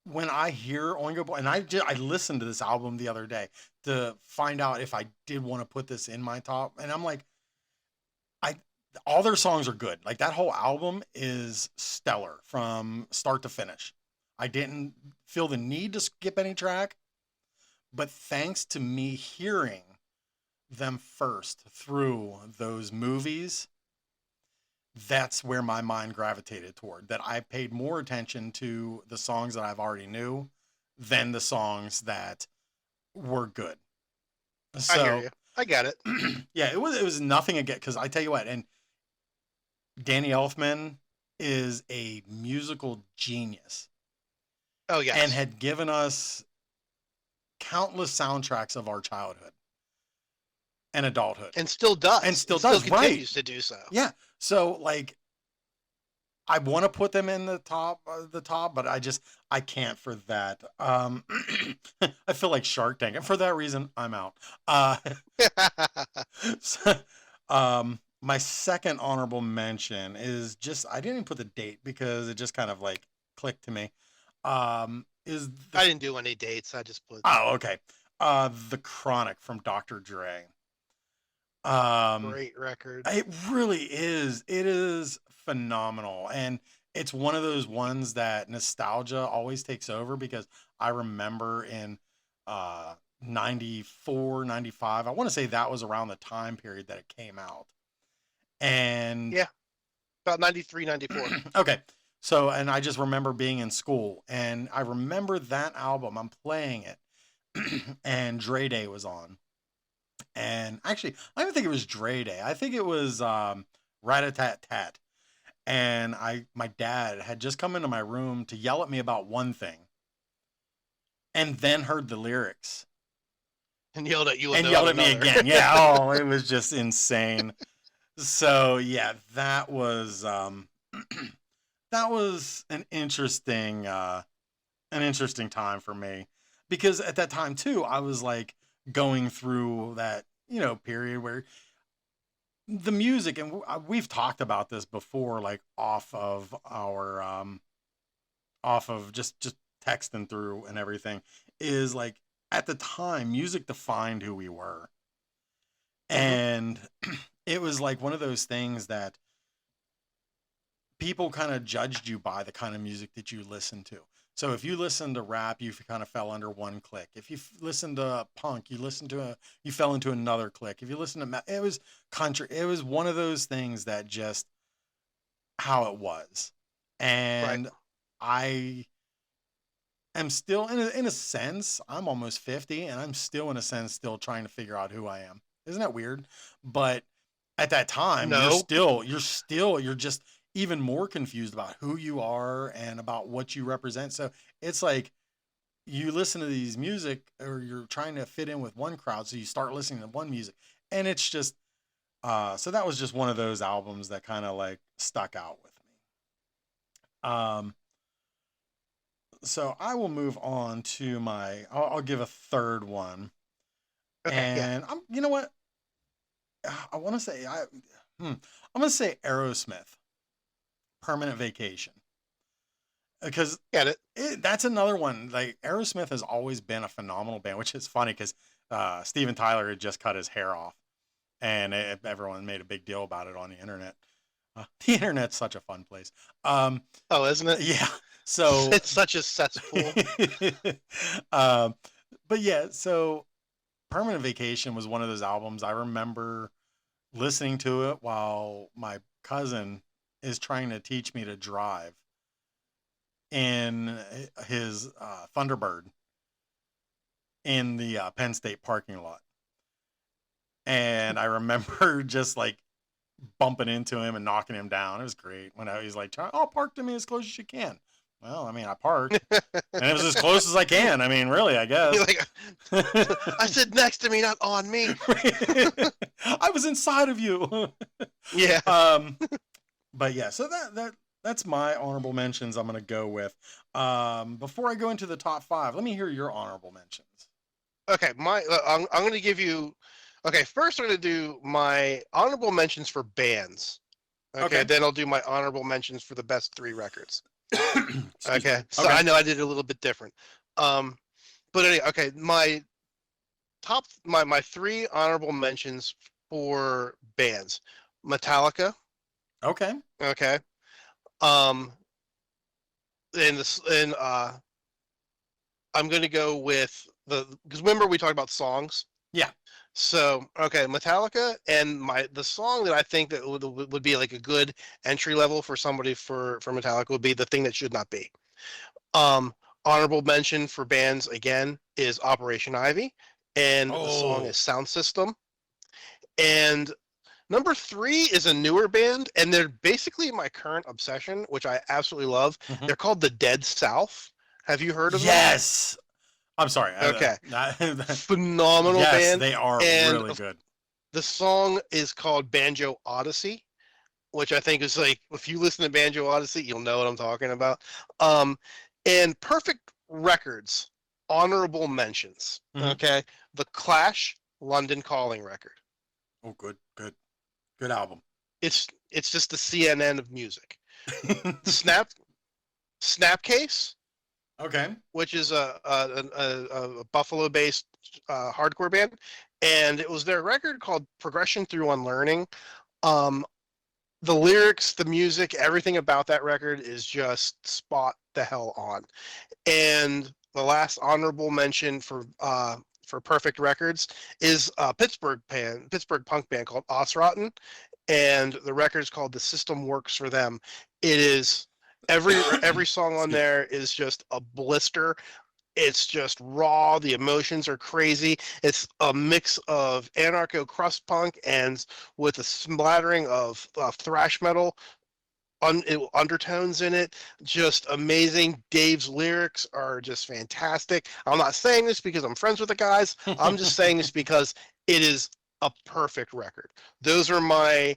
when I hear Oingo Boingo, and I listened to this album the other day to find out if I did want to put this in my top, and I'm like, I all their songs are good. Like that whole album is stellar from start to finish. I didn't feel the need to skip any track, but thanks to me hearing them first through those movies, that's where my mind gravitated toward. That I paid more attention to the songs that I've already knew than the songs that were good. I hear So you. I get it. yeah, it was nothing again because I tell you what, and Danny Elfman is a musical genius Oh and yes, had given us countless soundtracks of our childhood and adulthood and still does, and still still does, right? continues to do so. Yeah. So like I want to put them in the top, but I can't for that. I feel like Shark Tank, and for that reason, I'm out. Uh, so, my second honorable mention is just I didn't even put the date because it just kind of like clicked to me. Is the I didn't do any dates. I just put Oh, okay. The Chronic from Dr. Dre. great record. It really is. It is phenomenal. And it's one of those ones that nostalgia always takes over because I remember in 94, 95. I want to say that was around the time period that it came out. And Yeah, about 93, 94. okay. So, and I just remember being in school and I remember that album. I'm playing it and Dre Day was on. And actually, I don't even think it was Dre Day. I think it was Rat-a-tat-tat. And my dad had just come into my room to yell at me about one thing, and then heard the lyrics And yelled at you and about yelled at me another. again. Yeah, oh, it was just insane. So yeah, that was that was an interesting time for me because at that time too, I was like going through that period where the music and we've talked about this before like off of just texting through and everything is like at the time music defined who we were Hmm. and it was like one of those things that people kind of judged you by the kind of music that you listened to. So if you listen to rap, you kind of fell under one clique. If you listen to punk, you fell into another clique. If you listen to it was country. It was one of those things that just how it was. Right. And I am still in a sense, I'm almost 50 and I'm still in a sense still trying to figure out who I am. Isn't that weird? But at that time, No. you're just even more confused about who you are and about what you represent. So it's like you listen to these music, or you're trying to fit in with one crowd, so you start listening to one music, and it's just so that was just one of those albums that kind of like stuck out with me. So I will move on to I'll give a third one, Okay. Yeah. and you know what, I want to say I'm gonna say Aerosmith, Permanent Vacation, because Get it. that's another one. Like, Aerosmith has always been a phenomenal band, which is funny because Steven Tyler had just cut his hair off, and everyone made a big deal about it on the internet. The internet's such a fun place. Oh, isn't it? Yeah. So It's such a cesspool. um, but yeah, so Permanent Vacation was one of those albums I remember listening to it while my cousin is trying to teach me to drive in his Thunderbird in the Penn State parking lot. And I remember just like bumping into him and knocking him down. It was great when he's like, "Oh, park to me as close as you can." Well, I mean, I parked, and it was as close as I can. I mean, really, I guess. You're like, I said next to me, not on me. I was inside of you. Yeah. But yeah, so that's my honorable mentions. I'm gonna go with. Before I go into the top 5, let me hear your honorable mentions. Okay. I'm going to give you. Okay. First, I'm going to do my honorable mentions for bands. Okay. Then I'll do my honorable mentions for the best 3 records. Okay. So I know I did it a little bit different. But anyway, okay. My 3 honorable mentions for bands: Metallica. Okay. Okay. And I'm going to go with because remember we talked about songs. Yeah. So okay, Metallica, and the song that I think that would be like a good entry level for somebody for Metallica would be "The Thing That Should Not Be." Honorable mention for bands again is Operation Ivy, and the song is Sound System. And number 3 is a newer band, and they're basically my current obsession, which I absolutely love. Mm-hmm. They're called the Dead South. Have you heard of them? Yes. I'm sorry. Okay. Phenomenal band. Yes, they are really good. The song is called Banjo Odyssey, which I think is like, if you listen to Banjo Odyssey, you'll know what I'm talking about. And Perfect Records, honorable mentions. Mm-hmm. Okay. The Clash, London Calling record. Oh, good album. It's just the CNN of music. Snapcase. Okay. Which is a Buffalo-based hardcore band, and it was their record called Progression Through Unlearning. The lyrics, the music, everything about that record is just spot the hell on. And the last honorable mention for Perfect Records is a Pittsburgh punk band called Osrotten, and the record is called The System Works for Them. It is every song on there is just a blister. It's just raw. The emotions are crazy. It's a mix of anarcho crust punk and with a smattering of thrash metal undertones in it. Just amazing. Dave's lyrics are just fantastic. I'm not saying this because I'm friends with the guys. I'm just saying this because it is a perfect record. That's my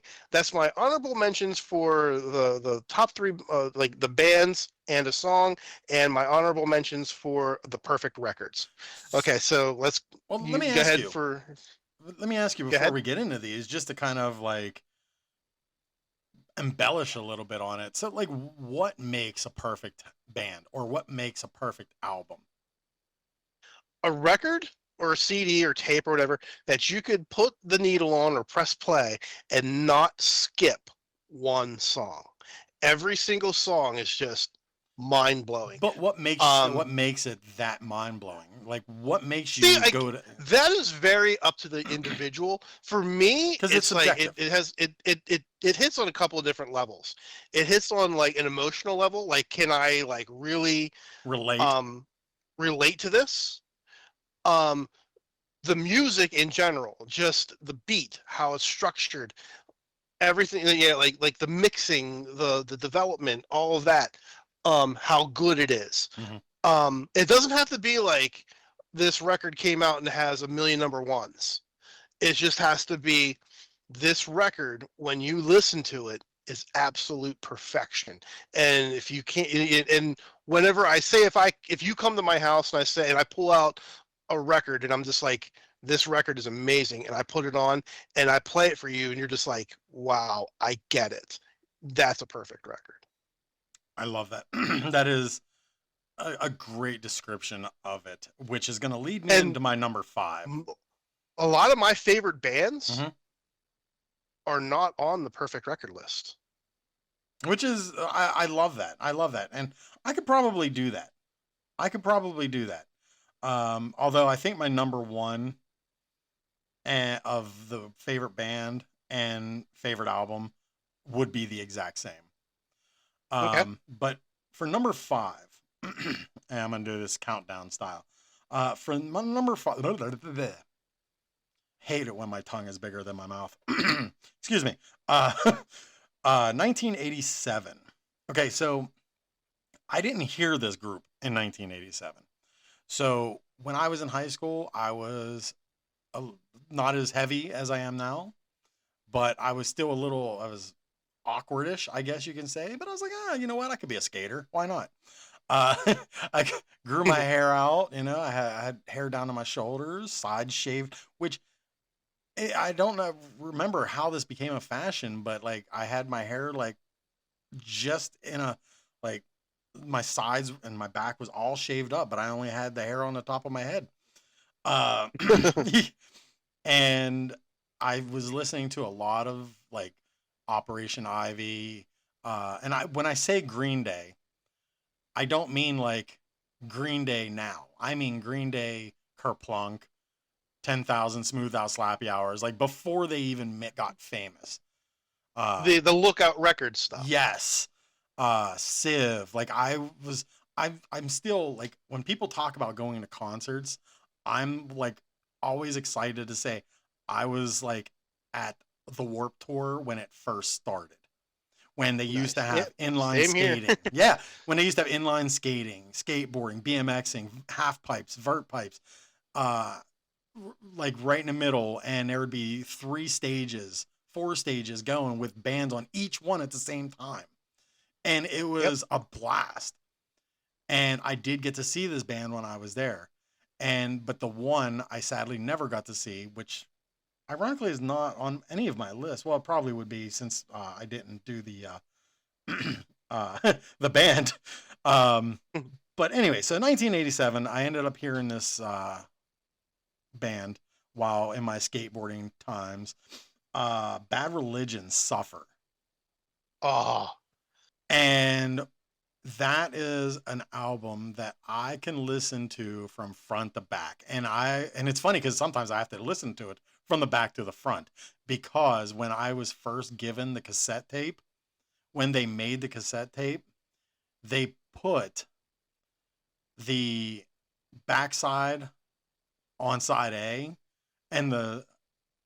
honorable mentions for the top 3, like the bands and a song, and my honorable mentions for the perfect records. Okay, so let me ask you before we get into these, just to kind of like embellish a little bit on it. So, like, what makes a perfect band, or what makes a perfect album? A record or a CD or tape or whatever that you could put the needle on or press play and not skip one song. Every single song is just mind-blowing. But what makes it that mind-blowing? Like, what makes you go to that is very up to the individual. For me, because it's like it hits on a couple of different levels. It hits on like an emotional level, like, can I like really relate to this? The music in general, just the beat, how it's structured, everything, yeah, like the mixing, the development, all of that, how good it is. Mhm. It doesn't have to be like this record came out and has a million number ones. It just has to be this record, when you listen to it, is absolute perfection. And if you can't, and whenever I say, if you come to my house and I say, and I pull out a record and I'm just like, this record is amazing, and I put it on and I play it for you, and you're just like, wow, I get it. That's a perfect record. I love that. That is a great description of it, which is going to lead me And into my number five. a lot of my favorite bands hmm are not on the perfect record list. Which is, I love that. I love that. And I could probably do that. I could probably do that. Although I think my number one of the favorite band and favorite album would be the exact same. Okay. But for number five, and I'm going to do this countdown style. For my number five, hate it when my tongue is bigger than my mouth. Excuse me. 1987. Okay, so I didn't hear this group in 1987. So when I was in high school, I was not as heavy as I am now, but I was still I was awkwardish, I guess you can say. But I was like, you know what? I could be a skater. Why not? Uh, I grew my hair out. I had hair down to my shoulders, sides shaved, which I don't know, remember how this became a fashion, but like I had my hair like just in a like my sides and my back was all shaved up, but I only had the hair on the top of my head. Uh, and I was listening to a lot of like Operation Ivy. And when I say Green Day, I don't mean like Green Day now. I mean Green Day, Kerplunk, 10,000 Smooth Out Slappy Hours, like before they even got famous. The Lookout Records stuff. Yes. Civ. Like I'm still like when people talk about going to concerts, I'm like always excited to say I was like at the Warp Tour when it first started. When they used to Nice. Yep. have inline Same here. skating. Yeah. When they used to have inline skating, skateboarding, BMXing, half pipes, vert pipes, uh, like right in the middle, and there would be 3 stages, 4 stages going with bands on each one at the same time. And it Yep. was a blast. And I did get to see this band when I was there. But the one I sadly never got to see, which ironically is not on any of my lists. Well, it probably would be since I didn't do the band. Um, but anyway, so 1987, I ended up hearing this band while in my skateboarding times. Bad Religion, Suffer. Oh, And that is an album that I can listen to from front to back. And it's funny because sometimes I have to listen to it from the back to the front, because when I was first given the cassette tape, when they made the cassette tape, they put the backside on side A and the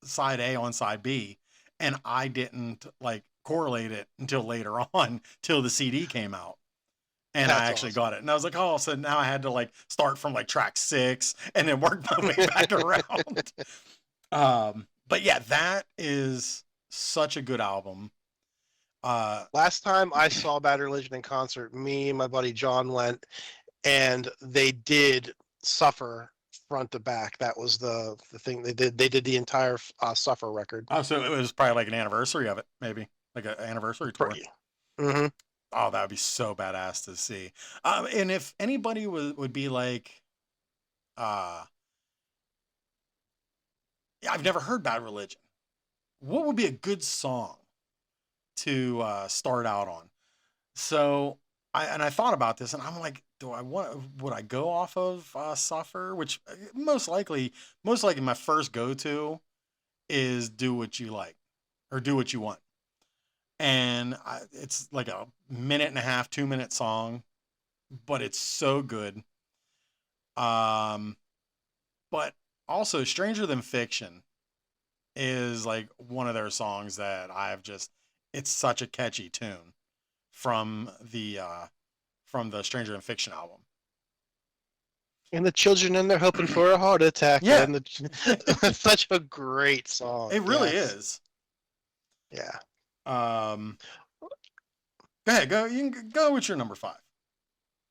side A on side B, and I didn't like correlate it until later on, till the CD came out. And I that's actually awesome. got it. And I was like, oh, so now I had to like start from like track 6 and then work my way back around. But yeah, that is such a good album. Uh, Last time I saw Bad Religion in concert, me and my buddy John went, and they did Suffer front to back. That was the thing they did. They did the entire Suffer record. oh, so it was probably like an anniversary of it, maybe like an anniversary tour. Mm-hmm. Oh, that would be so badass to see. And if anybody would be like, uh, yeah, I've never heard Bad Religion, what would be a good song to start out on? So I thought about this, and I'm like, would I go off of Suffer? Which most likely my first go to is Do What You Like or Do What You Want. And it's like a minute and a half, 2 minute song, but it's so good. Um, but also Stranger Than Fiction is like one of their songs that I've just, it's such a catchy tune from the Stranger in Fiction album. And the children, and they're hoping for a heart attack. Yeah, And such a great song. it really Yes. is. Yeah. Go ahead, go. You can go with your number 5.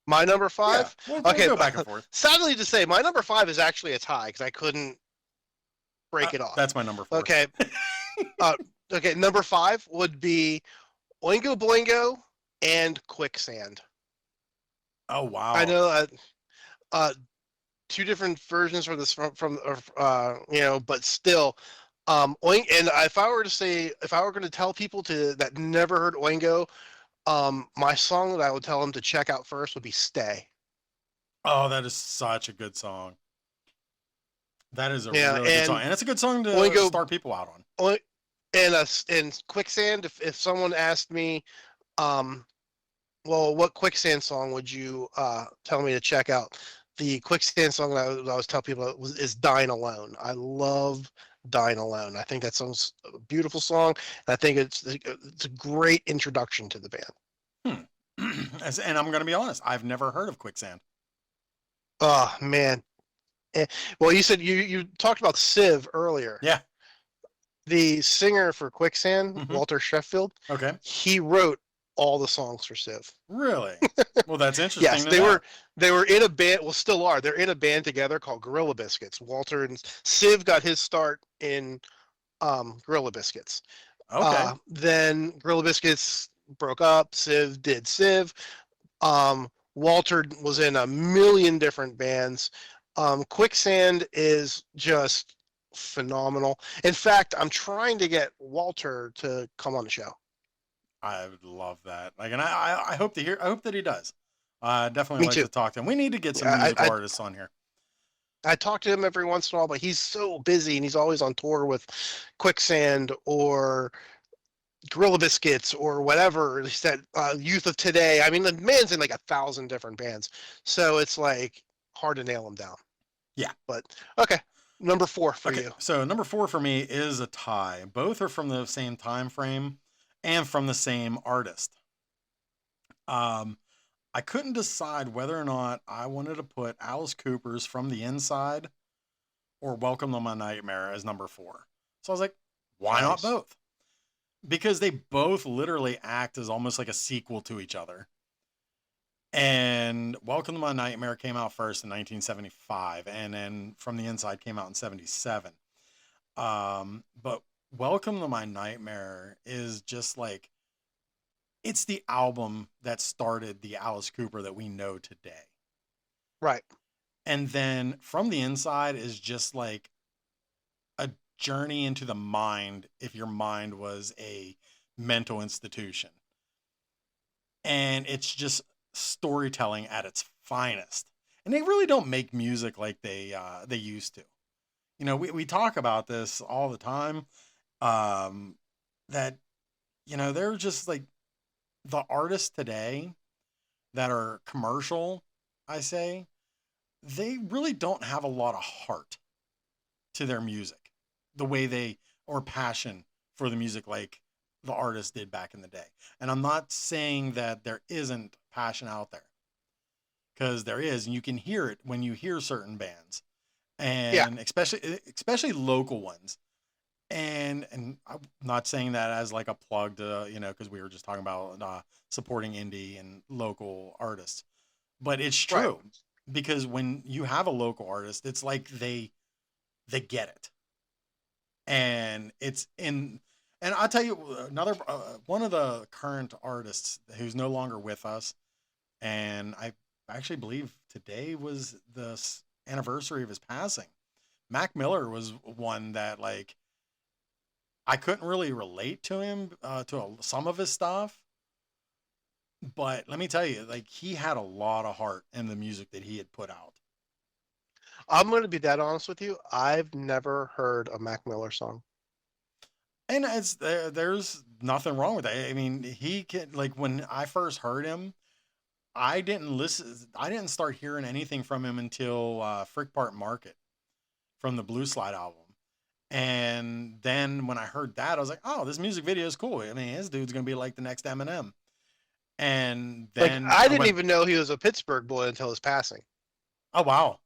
My number Yeah, 5. we'll Okay. go back and forth. Sadly to say, my number 5 is actually a tie because I couldn't break it off. That's my number 4. Okay. Okay. Number 5 would be Oingo Boingo and Quicksand. Oh wow! I know. Two different versions for this from but still, Oink. And if I were going to tell people that never heard Oingo, my song that I would tell them to check out first would be "Stay." Oh, that is such a good song. That is a Yeah, really good song, and it's a good song to Oingo, start people out on. And Quicksand. If someone asked me, well, what Quicksand song would you tell me to check out? The Quicksand song that I was telling people is "Dying Alone." I love "Dying Alone." I think that song's a beautiful song, and I think it's a great introduction to the band. And I'm going to be honest, I've never heard of Quicksand. Oh man. Well, you said you talked about Civ earlier. Yeah. The singer for Quicksand, Mhm. Walter Sheffield. Okay. He wrote all the songs for Civ. Really? Well, that's interesting. Yes, they were in a band. Well, still are. They're in a band together called Gorilla Biscuits. Walter and Civ got his start in Gorilla Biscuits. Okay. Then Gorilla Biscuits broke up. Civ did Civ. Walter was in a million different bands. Quicksand is just phenomenal. In fact, I'm trying to get Walter to come on the show. I would love that. Like, and I hope to hear. I hope that he does. Definitely like to talk to him. We need to get some musical artists on here. I talk to him every once in a while, but he's so busy and he's always on tour with Quicksand or Gorilla Biscuits or whatever. He said Youth of Today. I mean, the man's in like 1,000 different bands, so it's like hard to nail him down. Yeah. But okay, number 4 for you. So number 4 for me is a tie. Both are from the same time frame and from the same artist. I couldn't decide whether or not I wanted to put Alice Cooper's From the Inside or Welcome to My Nightmare as number 4. So I was like, why not both? Because they both literally act as almost like a sequel to each other. And Welcome to My Nightmare came out first in 1975, and then From the Inside came out in 77. But Welcome to My Nightmare is just like, it's the album that started the Alice Cooper that we know today. Right. And then From the Inside is just like a journey into the mind if your mind was a mental institution. And it's just storytelling at its finest. And they really don't make music like they used to. You know, we talk about this all the time. That, you know, they're just like the artists today that are commercial, I say, they really don't have a lot of heart to their music, the way or passion for the music like the artists did back in the day. And I'm not saying that there isn't passion out there, because there is, and you can hear it when you hear certain bands, and especially local ones. And I'm not saying that as like a plug to, you know, because we were just talking about supporting indie and local artists, but it's true. Right. Because when you have a local artist, it's like they get it, and it's in. And I'll tell you another one of the current artists who's no longer with us, and I actually believe today was the anniversary of his passing. Mac Miller was one that, like, I couldn't really relate to him, some of his stuff. But let me tell you, like, he had a lot of heart in the music that he had put out. I'm going to be dead honest with you. I've never heard a Mac Miller song. And there's nothing wrong with that. I mean, he can, like, when I first heard him, I didn't start hearing anything from him until Frick Park Market from the Blue Slide album. And then when I heard that, I was like, oh, this music video is cool. I mean, his dude's gonna be like the next Eminem. And Like then I I didn't went, even know he was a Pittsburgh boy until his passing. oh wow,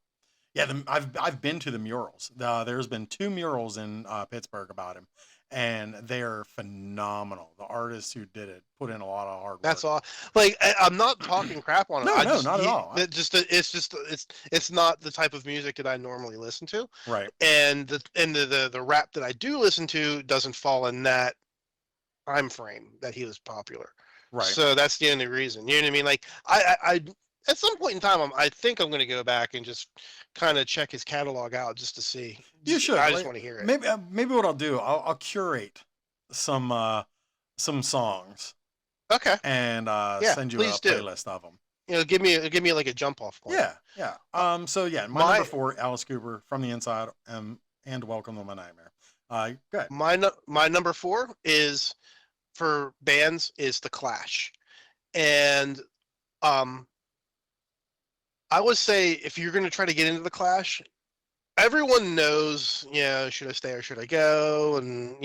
yeah. I've been to the murals. There's been two murals in Pittsburgh about him, and they're phenomenal. The artists who did it put in a lot of hard That's work. all. Like I'm not talking crap on him. No, I no, just not at all. it's not the type of music that I normally listen to, Right, and the rap that I do listen to doesn't fall in that time frame that he was popular. right. So that's the only reason. You know what I mean? Like I at some point in time, I think I'm going to go back and just kind of check his catalog out just to see. You should. I just Like, want to hear it. maybe what I'll do, I'll curate some songs Okay. and Yeah, send you a please do. playlist of them. Give me like a jump off point. Yeah, yeah. So yeah, my number My 4, Alice Cooper, From the Inside, and Welcome to My Nightmare. Good. my number 4 is for bands is The Clash. And um I would say if you're going to try to get into The Clash, everyone knows, should I stay or should I go? And,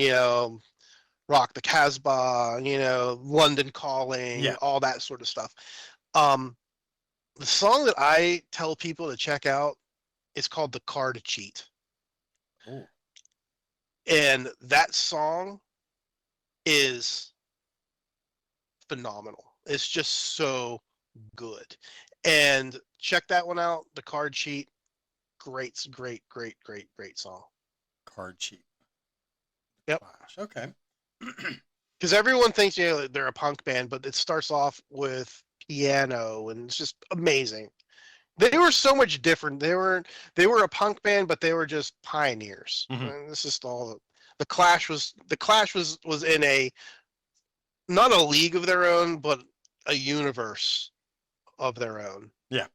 Rock the Casbah, London Calling, Yeah. all that sort of stuff. Um, the song that I tell people to check out is called The Card Cheat. Ooh. And that song is phenomenal. It's just so good. And check that one out, The Card Cheat. Great, great, great, great, great song. Card Cheat. Yep. Clash. Okay. Because everyone thinks they're a punk band, but it starts off with piano and it's just amazing. They were so much different. They were a punk band, but they were just pioneers. Mhm. And this is all the Clash was in a not a league of their own, but a universe of their own. Yeah.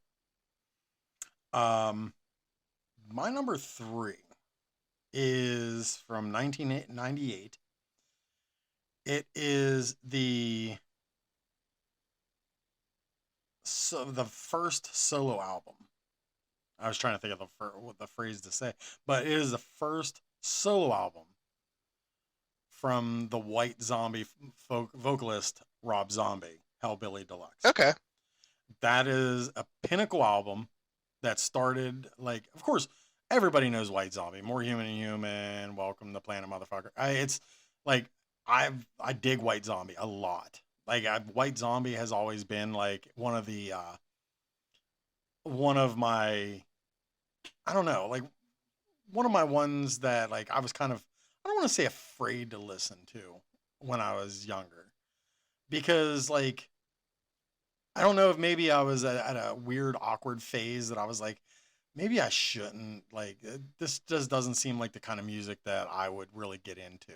My number 3 is from 1998. It is the first solo album. I was trying to think of the phrase to say, but it is the first solo album from the White Zombie vocalist Rob Zombie, Hellbilly Deluxe. Okay. That is a pinnacle album that started, like, of course, everybody knows White Zombie, More Human than Human, Welcome to Planet Motherfucker. It's like I dig White Zombie a lot. Like White Zombie has always been like one of my, I don't know, like one of my ones that like I was kind of, I don't want to say afraid to listen to when I was younger, because like I don't know if maybe I was at a weird awkward phase that I was like, maybe I shouldn't, like this just doesn't seem like the kind of music that I would really get into.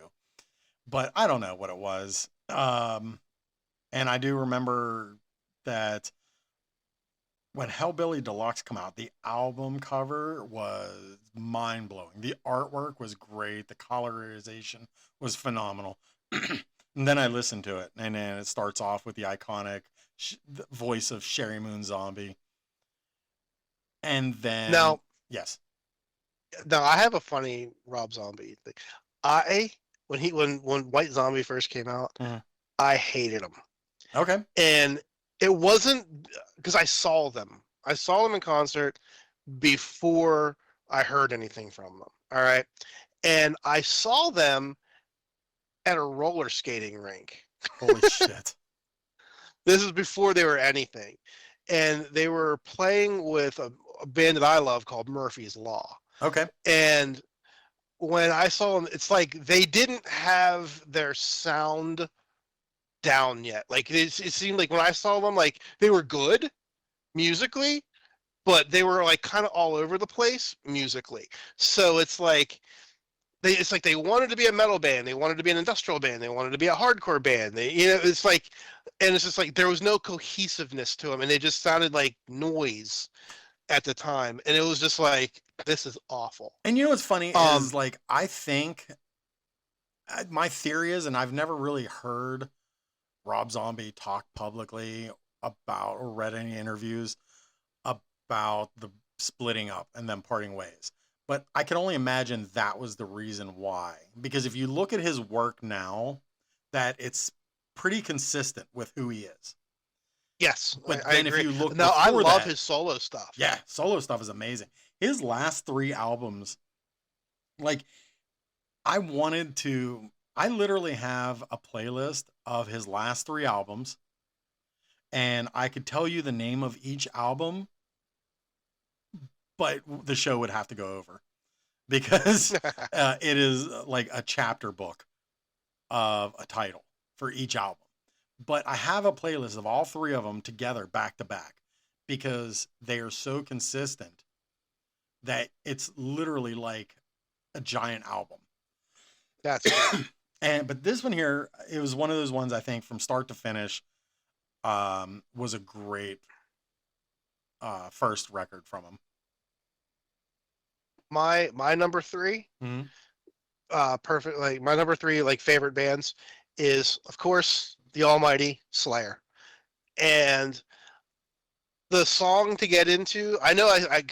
But I don't know what it was. And I do remember that when Hellbilly Deluxe come out, the album cover was mind blowing. The artwork was great. The colorization was phenomenal. And then I listened to it, and then it starts off with the iconic voice of Sherry Moon Zombie. And then, Now, yes. now I have a funny Rob Zombie thing. I when White Zombie first came out, Mhm. I hated him. Okay. And it wasn't because I saw them. I saw them in concert before I heard anything from them. All right. And I saw them at a roller skating rink. Holy shit. This is before they were anything. And they were playing with a band that I love called Murphy's Law. Okay. And when I saw them, it's like they didn't have their sound down yet. Like it seemed like when I saw them, like they were good musically, but they were like kind of all over the place musically. So it's like they wanted to be a metal band, they wanted to be an industrial band, they wanted to be a hardcore band. It's like, and it's just like there was no cohesiveness to them, and they just sounded like noise at the time, and it was just like this is awful. And you know what's funny is like I think my theory is, and I've never really heard Rob Zombie talk publicly about or read any interviews about the splitting up and then parting ways. But I can only imagine that was the reason why. Because if you look at his work now, that it's pretty consistent with who he is. Yes, But I then if agree. you look Now I before love that, his solo stuff. yeah, solo stuff is amazing. His last 3 albums, like I wanted to, I literally have a playlist of his last 3 albums, and I could tell you the name of each album, but the show would have to go over because it is like a chapter book of a title for each album. But I have a playlist of all 3 of them together back to back because they are so consistent that it's literally like a giant album. That's cool. But this one here, it was one of those ones I think from start to finish was a great first record from him. My number 3, perfect. Like my number 3, like favorite bands is of course the almighty Slayer, and the song to get into. I know I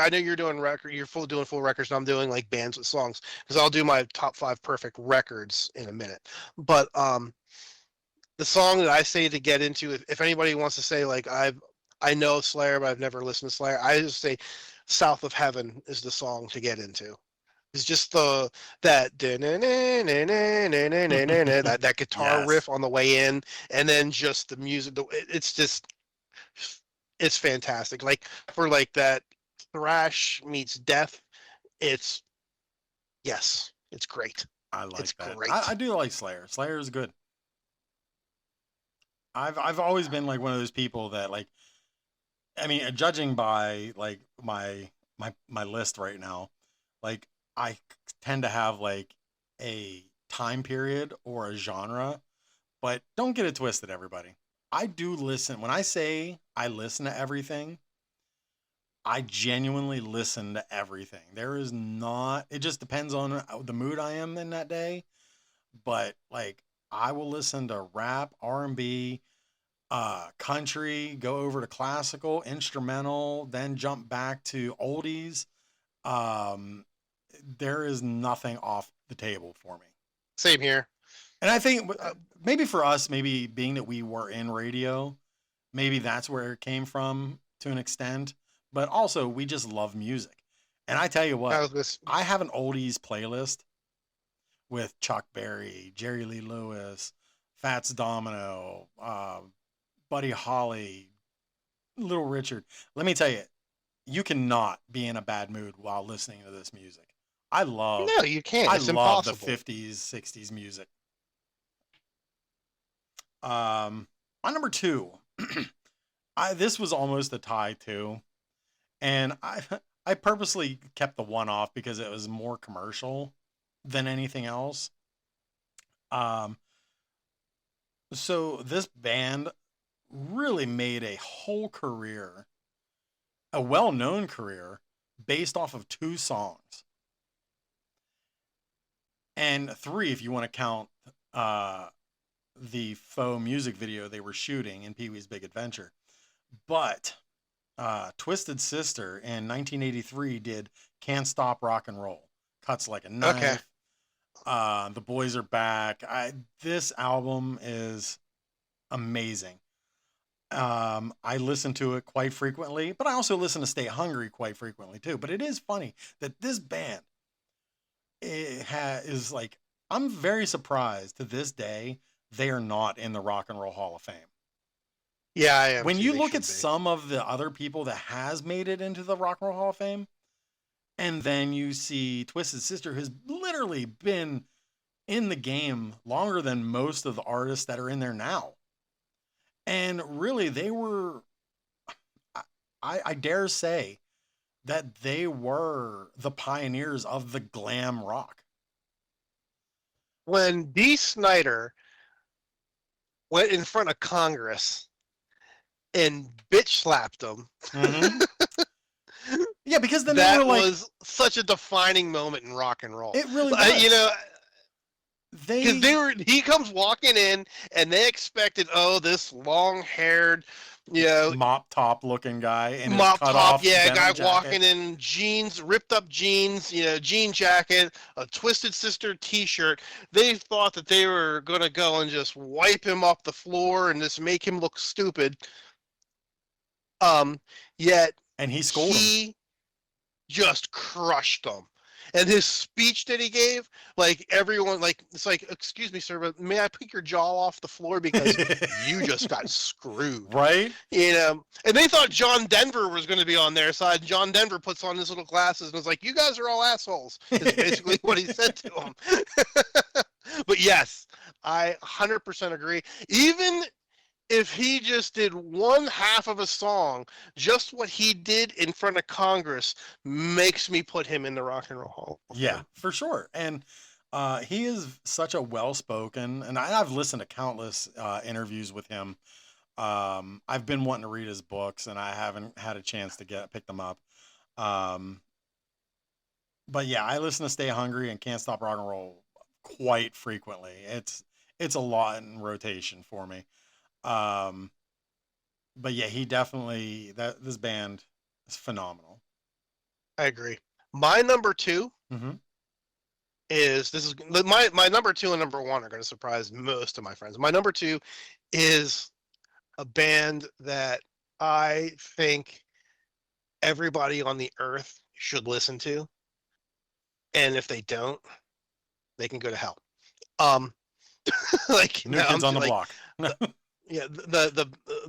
know you're doing doing full records, and I'm doing like bands with songs because I'll do my top 5 perfect records in a minute. But the song that I say to get into, if anybody wants to say like I know Slayer but I've never listened to Slayer, I just say "South of Heaven" is the song to get into. It's just that that guitar Yes. riff on the way in, and then just the music. It's fantastic. Like for like that thrash meets death. It's it's great. I like It's that. great. I do like Slayer. Slayer is good. I've always been like one of those people that like, I mean, judging by like my list right now, like I tend to have like a time period or a genre, but don't get it twisted, everybody. I do listen. When I say I listen to everything, I genuinely listen to everything. There is not, it just depends on the mood I am in that day. But like, I will listen to rap, R&B, country, go over to classical, instrumental, then jump back to oldies. Um, there is nothing off the table for me. Same here. And I think maybe for us, maybe being that we were in radio, maybe that's where it came from to an extent. But also, we just love music. And I tell you what, I have an oldies playlist with Chuck Berry, Jerry Lee Lewis, Fats Domino, Buddy Holly, Little Richard. Let me tell you, you cannot be in a bad mood while listening to this music. No, you can't. It's love impossible. the 50s, 60s music. My number 2, this was almost a tie too, and I purposely kept the one off because it was more commercial than anything else. So this band really made a whole career, a well-known career, based off of 2 songs. And 3 if you want to count the faux music video they were shooting in Pee-wee's Big Adventure. But Twisted Sister in 1983 did Can't Stop Rock and Roll. Cuts Like a Knife. Okay. The Boys Are Back. This album is amazing. I listen to it quite frequently, but I also listen to Stay Hungry quite frequently too. But it is funny that this band is like, I'm very surprised to this day they are not in the Rock and Roll Hall of Fame. Yeah, I am. When you look at some of the other people that has made it into the Rock and Roll Hall of Fame, and then you see Twisted Sister, who's literally been in the game longer than most of the artists that are in there now. And really, they were, I dare say, that they were the pioneers of the glam rock. When Dee Snider went in front of Congress and bitch slapped them. Mm-hmm. Yeah, because then that they were like, was such a defining moment in rock and roll. It really was. You know, Because They he comes walking in and they expected, oh, this long haired, you know, mop top looking guy in his mop cut top, off yeah, guy denim jacket. walking in jeans, ripped up jeans, jean jacket, a Twisted Sister T-shirt. They thought that they were gonna go and just wipe him off the floor and just make him look stupid. Um, Yet And he schooled him. he just crushed them. And his speech that he gave, like everyone, like it's like, excuse me, sir, but may I pick your jaw off the floor because you just got screwed. Right? And they thought John Denver was going to be on their side. John Denver puts on his little glasses and was like, "You guys are all assholes." Is basically what he said to them. But yes, I 100% agree. Even if he just did one half of a song, just what he did in front of Congress makes me put him in the Rock and Roll Hall of Yeah, Fame. for sure. And he is such a well-spoken, and I've listened to countless interviews with him. I've been wanting to read his books, and I haven't had a chance to pick them up. Um, but yeah, I listen to Stay Hungry and Can't Stop Rock and Roll quite frequently. It's a lot in rotation for me. Um, but yeah, he definitely that this band is phenomenal. I agree. My number two Hmm. is this is my number two and number one are going to surprise most of my friends. My number two is a band that I think everybody on the earth should listen to, and if they don't, they can go to hell. Um, like New no, Kids on the like Block. yeah,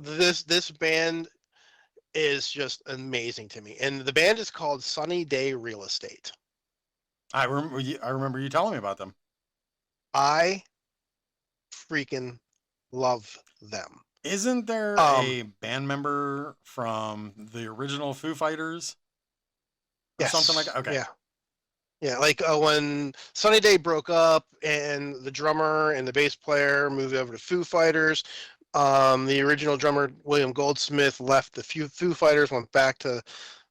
this band is just amazing to me, and the band is called Sunny Day Real Estate. I remember you telling me about them. I freaking love them. Isn't there Um, a band member from the original Foo Fighters or something like yes, that? Okay. yeah. Yeah, like when Sunny Day broke up and the drummer and the bass player moved over to Foo Fighters, the original drummer William Goldsmith left the Foo Fighters, went back to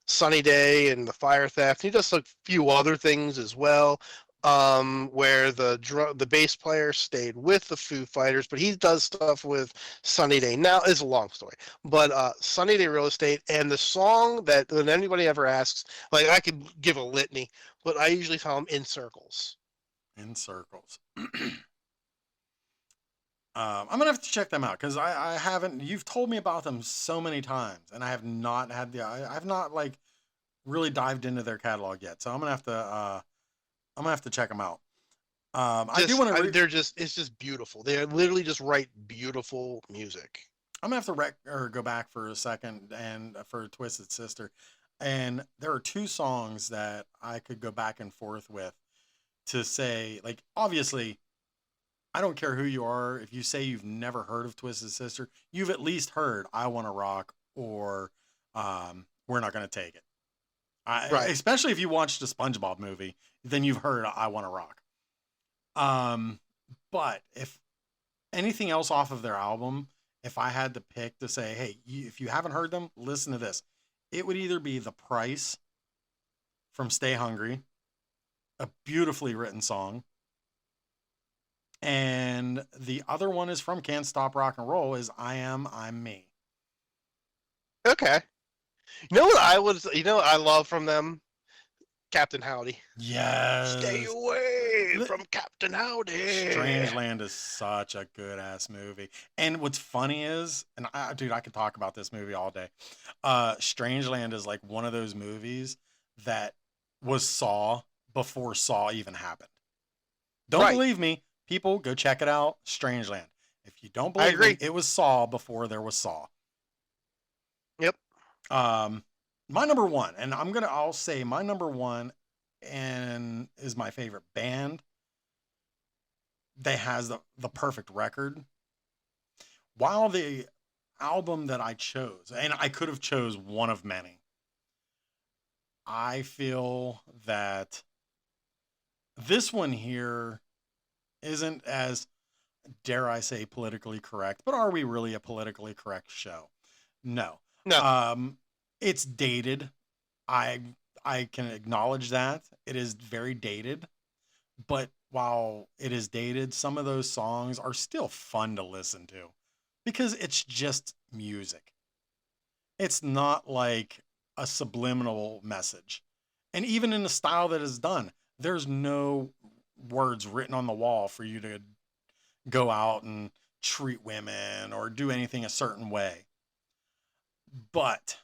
Sunny Day and the Fire Theft. He does a few other things as well, where the bass player stayed with the Foo Fighters, but he does stuff with Sunny Day. Now it's a long story, but Sunny Day Real Estate and the song that when anybody ever asks, like I could give a litany, but I usually tell them In Circles. In Circles. I'm gonna have to check them out because I haven't. You've told me about them so many times, and I have not had I've not like really dived into their catalog yet. So I'm gonna have to check them out. I do Just want to. they're just it's just beautiful. They literally just write beautiful music. I'm gonna have to or go back for a second and for Twisted Sister, and there are two songs that I could go back and forth with to say like obviously I don't care who you are. If you say you've never heard of Twisted Sister, you've at least heard "I Want to Rock" or "We're Not Gonna Take It." Right. Especially if you watched the SpongeBob movie, then you've heard "I Want to Rock." Um, but if anything else off of their album, if I had to pick to say, hey, if you haven't heard them, listen to this, it would either be "The Price" from Stay Hungry, a beautifully written song, and the other one is from Can't Stop Rock and Roll is I'm Me. Okay. You know what I love from them? Captain Howdy. Stay Yes. away from Captain Howdy. Strangeland is such a good ass movie. And what's funny is, and dude, I could talk about this movie all day. Strangeland is like one of those movies that was Saw before Saw even happened. Don't Right. believe me? People, go check it out. Strangeland. If you don't I believe me, agree. it was Saw before there was Saw. Yep. Um, my number one, and I'll say my number one, and is my favorite band. They has the perfect record. While the album that I chose, and I could have chose one of many, I feel that this one here isn't as, dare I say, politically correct. But are we really a politically correct show? No. No. It's dated. I I can acknowledge that it is very dated, but while it is dated, some of those songs are still fun to listen to because it's just music. It's not like a subliminal message. And even in the style that is done, there's no words written on the wall for you to go out and treat women or do anything a certain way. But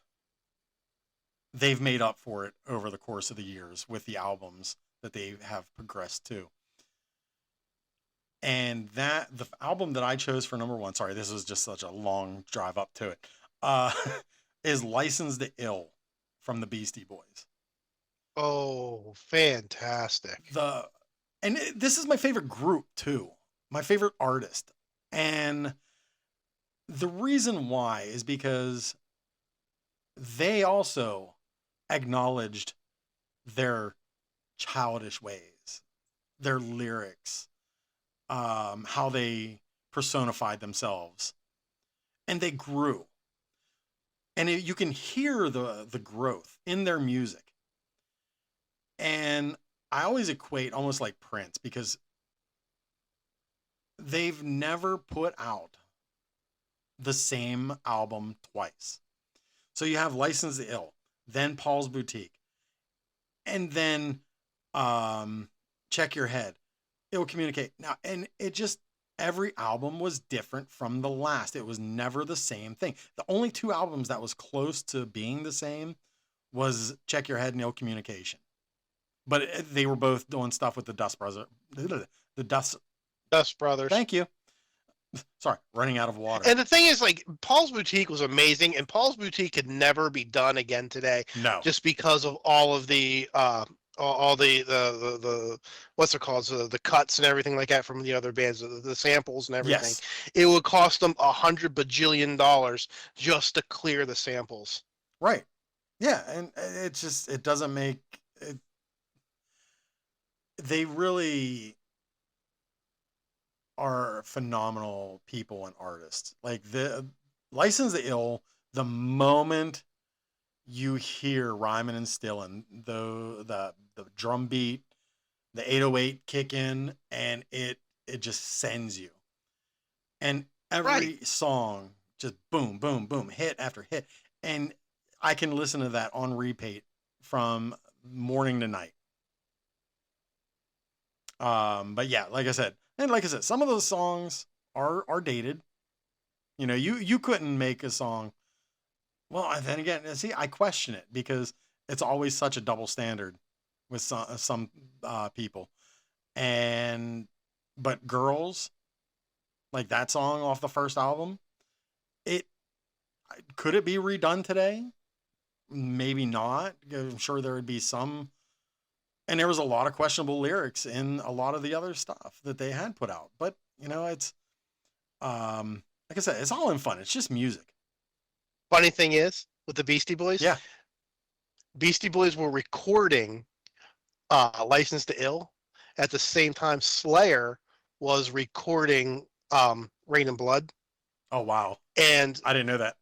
they've made up for it over the course of the years with the albums that they have progressed to. And that the album that I chose for number one, sorry, this was just such a long drive up to it, uh, is License to Ill from the Beastie Boys. Oh, fantastic. This is my favorite group too, my favorite artist. And the reason why is because they also acknowledged their childish ways, their lyrics, how they personified themselves, and they grew. And you can hear the growth in their music. And I always equate almost like Prince because they've never put out the same album twice. So you have License to Ill, then Paul's Boutique, and then Check Your Head. It will communicate now, and it just every album was different from the last. It was never the same thing. The only two albums that was close to being the same was Check Your Head and Ill Communication, but they were both doing stuff with the Dust Brothers. The Dust Brothers. Thank you. Sorry, running out of water. And the thing is, like, Paul's Boutique was amazing, and Paul's Boutique could never be done again today. No, just because of all of the all the what's it called, the cuts and everything like that from the other bands, the samples and everything. Yes. It would cost them $100 bajillion just to clear the samples. Right. Yeah, and it doesn't make it. They really are phenomenal people and artists. Like the License to Ill, the moment you hear Ryman and Stillin', the drum beat, the 808 kick in, and it just sends you. And every song just boom, boom, boom, hit after hit. And I can listen to that on repeat from morning to night. But yeah, like I said, some of those songs are dated. You know, you couldn't make a song. Well, then again, see, I question it because it's always such a double standard with some people. But Girls, like that song off the first album, could it be redone today? Maybe not. I'm sure there would be some. And there was a lot of questionable lyrics in a lot of the other stuff that they had put out. But, you know, it's, like I said, it's all in fun. It's just music. Funny thing is, with the Beastie Boys, yeah, Beastie Boys were recording License to Ill at the same time Slayer was recording Rain and Blood. Oh, wow. And I didn't know that.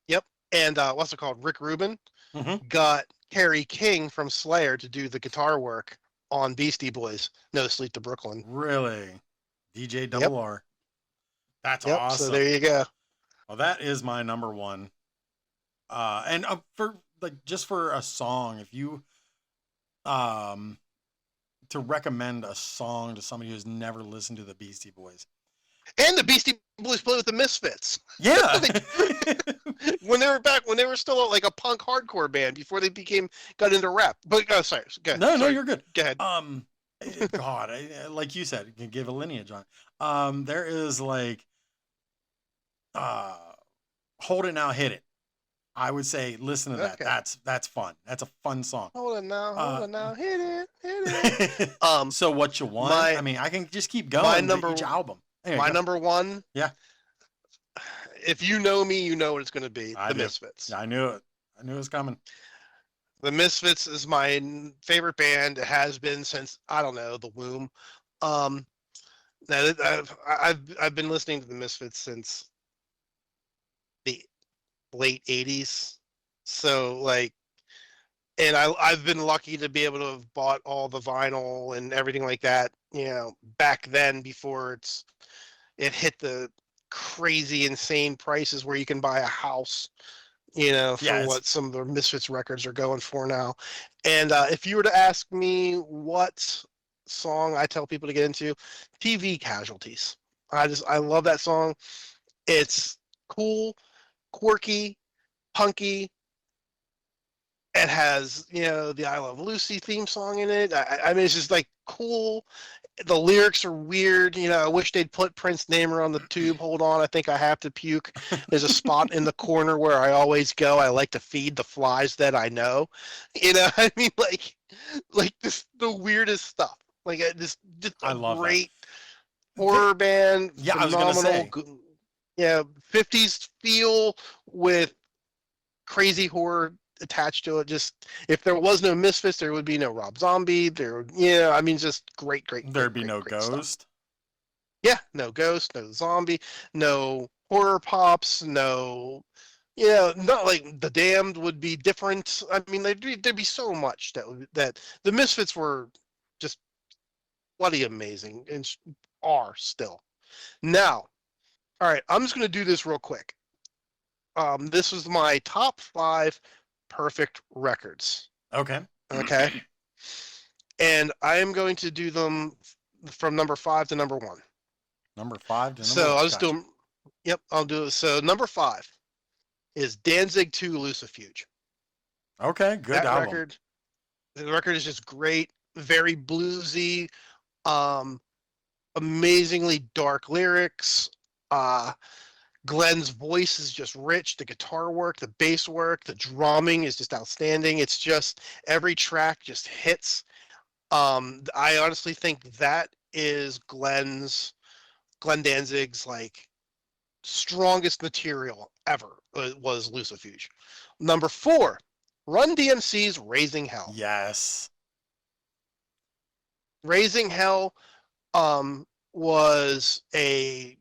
Yep. And what's it called? Rick Rubin got Kerry King from Slayer to do the guitar work on Beastie Boys, No Sleep to Brooklyn. Really? DJ Double R. That's awesome. So there you go. Well, that is my number one. And for just for a song, if you to recommend a song to somebody who's never listened to the Beastie Boys. And the Beastie Boys played with the Misfits. Yeah. when they were still like a punk hardcore band before they got into rap. But sorry, go ahead. No, you're good. Go ahead. God, like you said, you can give a lineage on. There is like Hold It Now, Hit It. I would say listen to that. Okay. That's fun. That's a fun song. Hold it now, hit it. So What You Want? I mean, I can just keep going with each album. My number one. Yeah. If you know me, you know what it's going to be. The Misfits. I knew it. I knew it was coming. The Misfits is my favorite band. It has been since, I don't know, the womb. I've been listening to the Misfits since the late 80s. So like and I've been lucky to be able to have bought all the vinyl and everything like that, back then before it hit the crazy insane prices where you can buy a house, for Yeah, it's what some of the Misfits records are going for now. And if you were to ask me what song I tell people to get into, TV Casualties. I love that song. It's cool, quirky, punky. It has, the I Love Lucy theme song in it. I mean, it's just like cool. The lyrics are weird. I wish they'd put Prince Namer on the tube. Hold on, I think I have to puke. There's a spot in the corner where I always go. I like to feed the flies that I know. I mean, like this, the weirdest stuff. Like just I a love that. great horror band, Yeah, I was gonna phenomenal. say 50s feel with crazy horror attached to it. Just if there was no Misfits, there would be no Rob Zombie. I mean, just great, great, there'd great, be great, no great stuff. Ghost. Yeah, no Ghost, no Zombie, no horror pops, no. Not like the Damned would be different. I mean, there'd be so much that the Misfits were just bloody amazing and are still. Now, all right, I'm just gonna do this real quick. This was my top 5 perfect records. Okay. Okay. And I am going to do them from number 5 to number 1. Number 5 to number So one. I'll just do Gotcha. them. Yep, I'll do it. So number 5 is Danzig 2 Lucifuge. Okay, good That album. record, the record is just great, very bluesy, um, amazingly dark lyrics. Uh, Glenn's voice is just rich. The guitar work, the bass work, the drumming is just outstanding. It's just every track just hits. I honestly think that is Glenn Danzig's like strongest material ever was Lucifuge. Number 4, Run DMC's Raising Hell. Yes. Raising Hell was a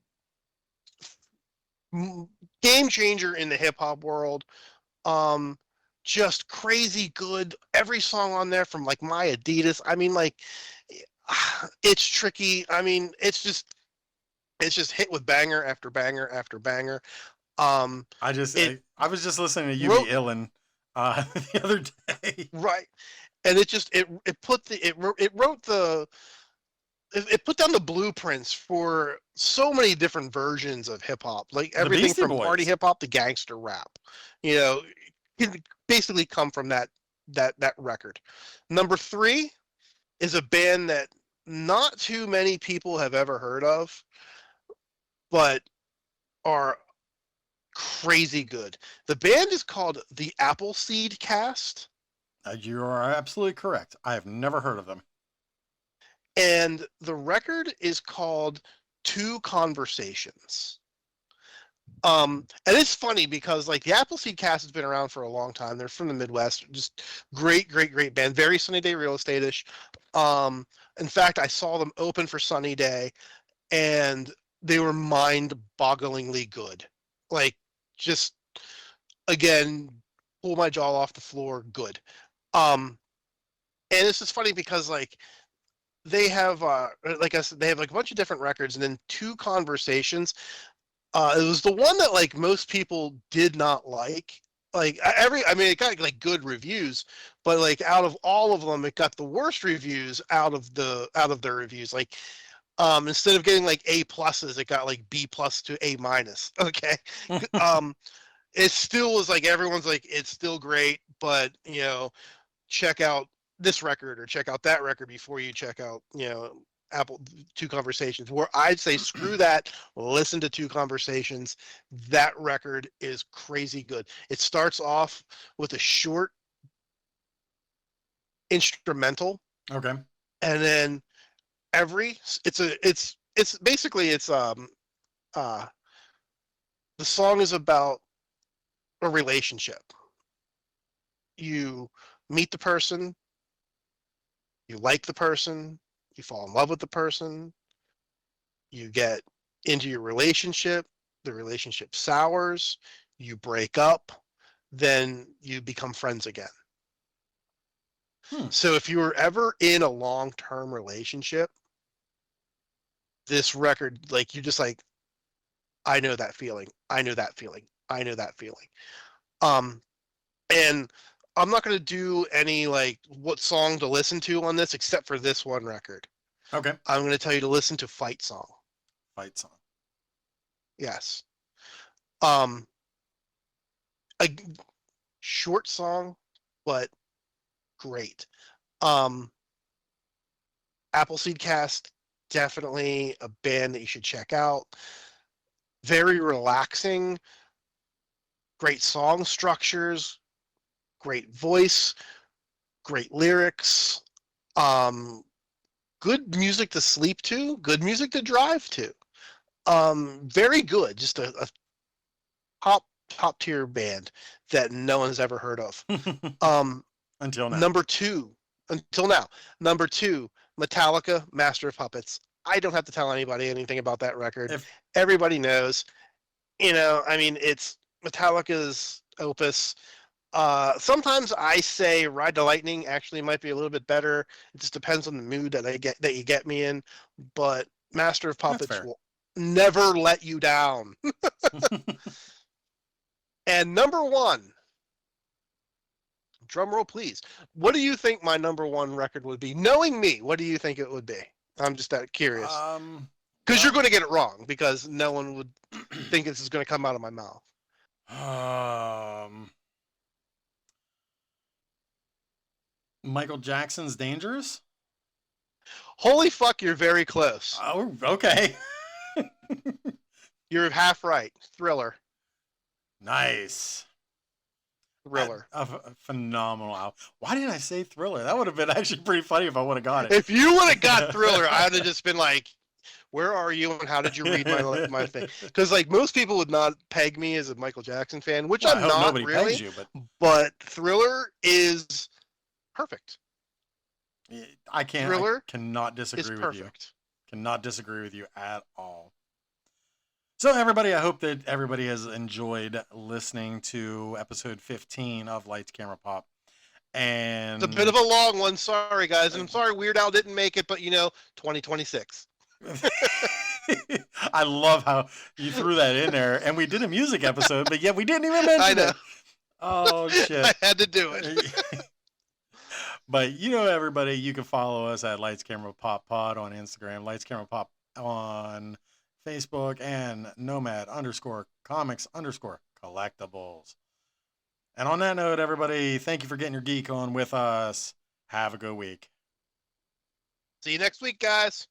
game changer in the hip hop world. Um, just crazy good. Every song on there from like My Adidas. I mean, like it's tricky. I mean, it's just hit with banger after banger after banger. It I was just listening to wrote UB Illin the other day. right, and it put it wrote it put down the blueprints for so many different versions of hip hop, like The everything Beastie from party Boys. hip hop to gangster rap. You know, can basically come from that record. Number 3 is a band that not too many people have ever heard of, but are crazy good. The band is called the Appleseed Cast, You are absolutely correct. I have never heard of them. and the record is called Two Conversations. And it's funny because like the Appleseed Cast has been around for a long time. They're from the Midwest. Just great, great, great band. Very Sunny Day Real Estate-ish. In fact, I saw them open for Sunny Day, and they were mind-bogglingly good. Like, just again, pull my jaw off the floor. Good. Um, and it's just funny because like they have, like I said, they have like a bunch of different records, and then Two Conversations. It was the one that like most people did not like. I mean, it got like good reviews, but like out of all of them, it got the worst reviews out of their reviews. Like, instead of getting like A pluses, it got like B plus to A minus. Okay, um, it still was like everyone's like it's still great, but check out this record or check out that record before you check out Apple Two Conversations, where I'd say screw that, listen to Two Conversations. That record is crazy good. It starts off with a short instrumental, Okay. and then it's basically uh the song is about a relationship. You meet the person, you like the person, you fall in love with the person, you get into your relationship, the relationship sours, you break up, then you become friends again. Hmm. So if you were ever in a long-term relationship, this record, like, you're just like, I know that feeling. I know that feeling. I know that feeling. And I'm not going to do any like what song to listen to on this except for this one record. Okay. I'm going to tell you to listen to Fight Song. Fight song. Yes. Um, a short song, but great. Um, Appleseed Cast, definitely a band that you should check out. Very relaxing, great song structures, great voice, great lyrics, good music to sleep to, good music to drive to. Very good. Just a top tier band that no one's ever heard of. Until now. Number two, until now. Number two, Metallica, Master of Puppets. I don't have to tell anybody anything about that record. If Everybody knows. I mean, it's Metallica's opus. Sometimes I say Ride the Lightning actually might be a little bit better. It just depends on the mood that you get me in. But Master of Puppets will never let you down. And number one, drum roll please. What do you think my number one record would be? Knowing me, what do you think it would be? I'm just curious. Because you're going to get it wrong, because no one would think this is going to come out of my mouth. Michael Jackson's Dangerous? Holy fuck, you're very close. Oh, okay. You're half right. Thriller. Nice. Thriller. A phenomenal album. Why didn't I say Thriller? That would have been actually pretty funny if I would have got it. If you would have got Thriller, I would have just been like, where are you and how did you read my thing? Because like most people would not peg me as a Michael Jackson fan, which I'm not nobody really. pegs you, but Thriller is perfect. I cannot disagree with perfect. you. Cannot disagree with you at all. So everybody, I hope that everybody has enjoyed listening to episode 15 of Lights Camera Pop. And it's a bit of a long one, sorry guys, and I'm sorry Weird Al didn't make it, but 2026. I love how you threw that in there, and we did a music episode, but yet we didn't even mention it. Oh shit! I had to do it. But everybody, you can follow us at Lights Camera Pop Pod on Instagram, Lights Camera Pop on Facebook, and Nomad_Comics_Collectibles. And on that note, everybody, thank you for getting your geek on with us. Have a good week. See you next week, guys.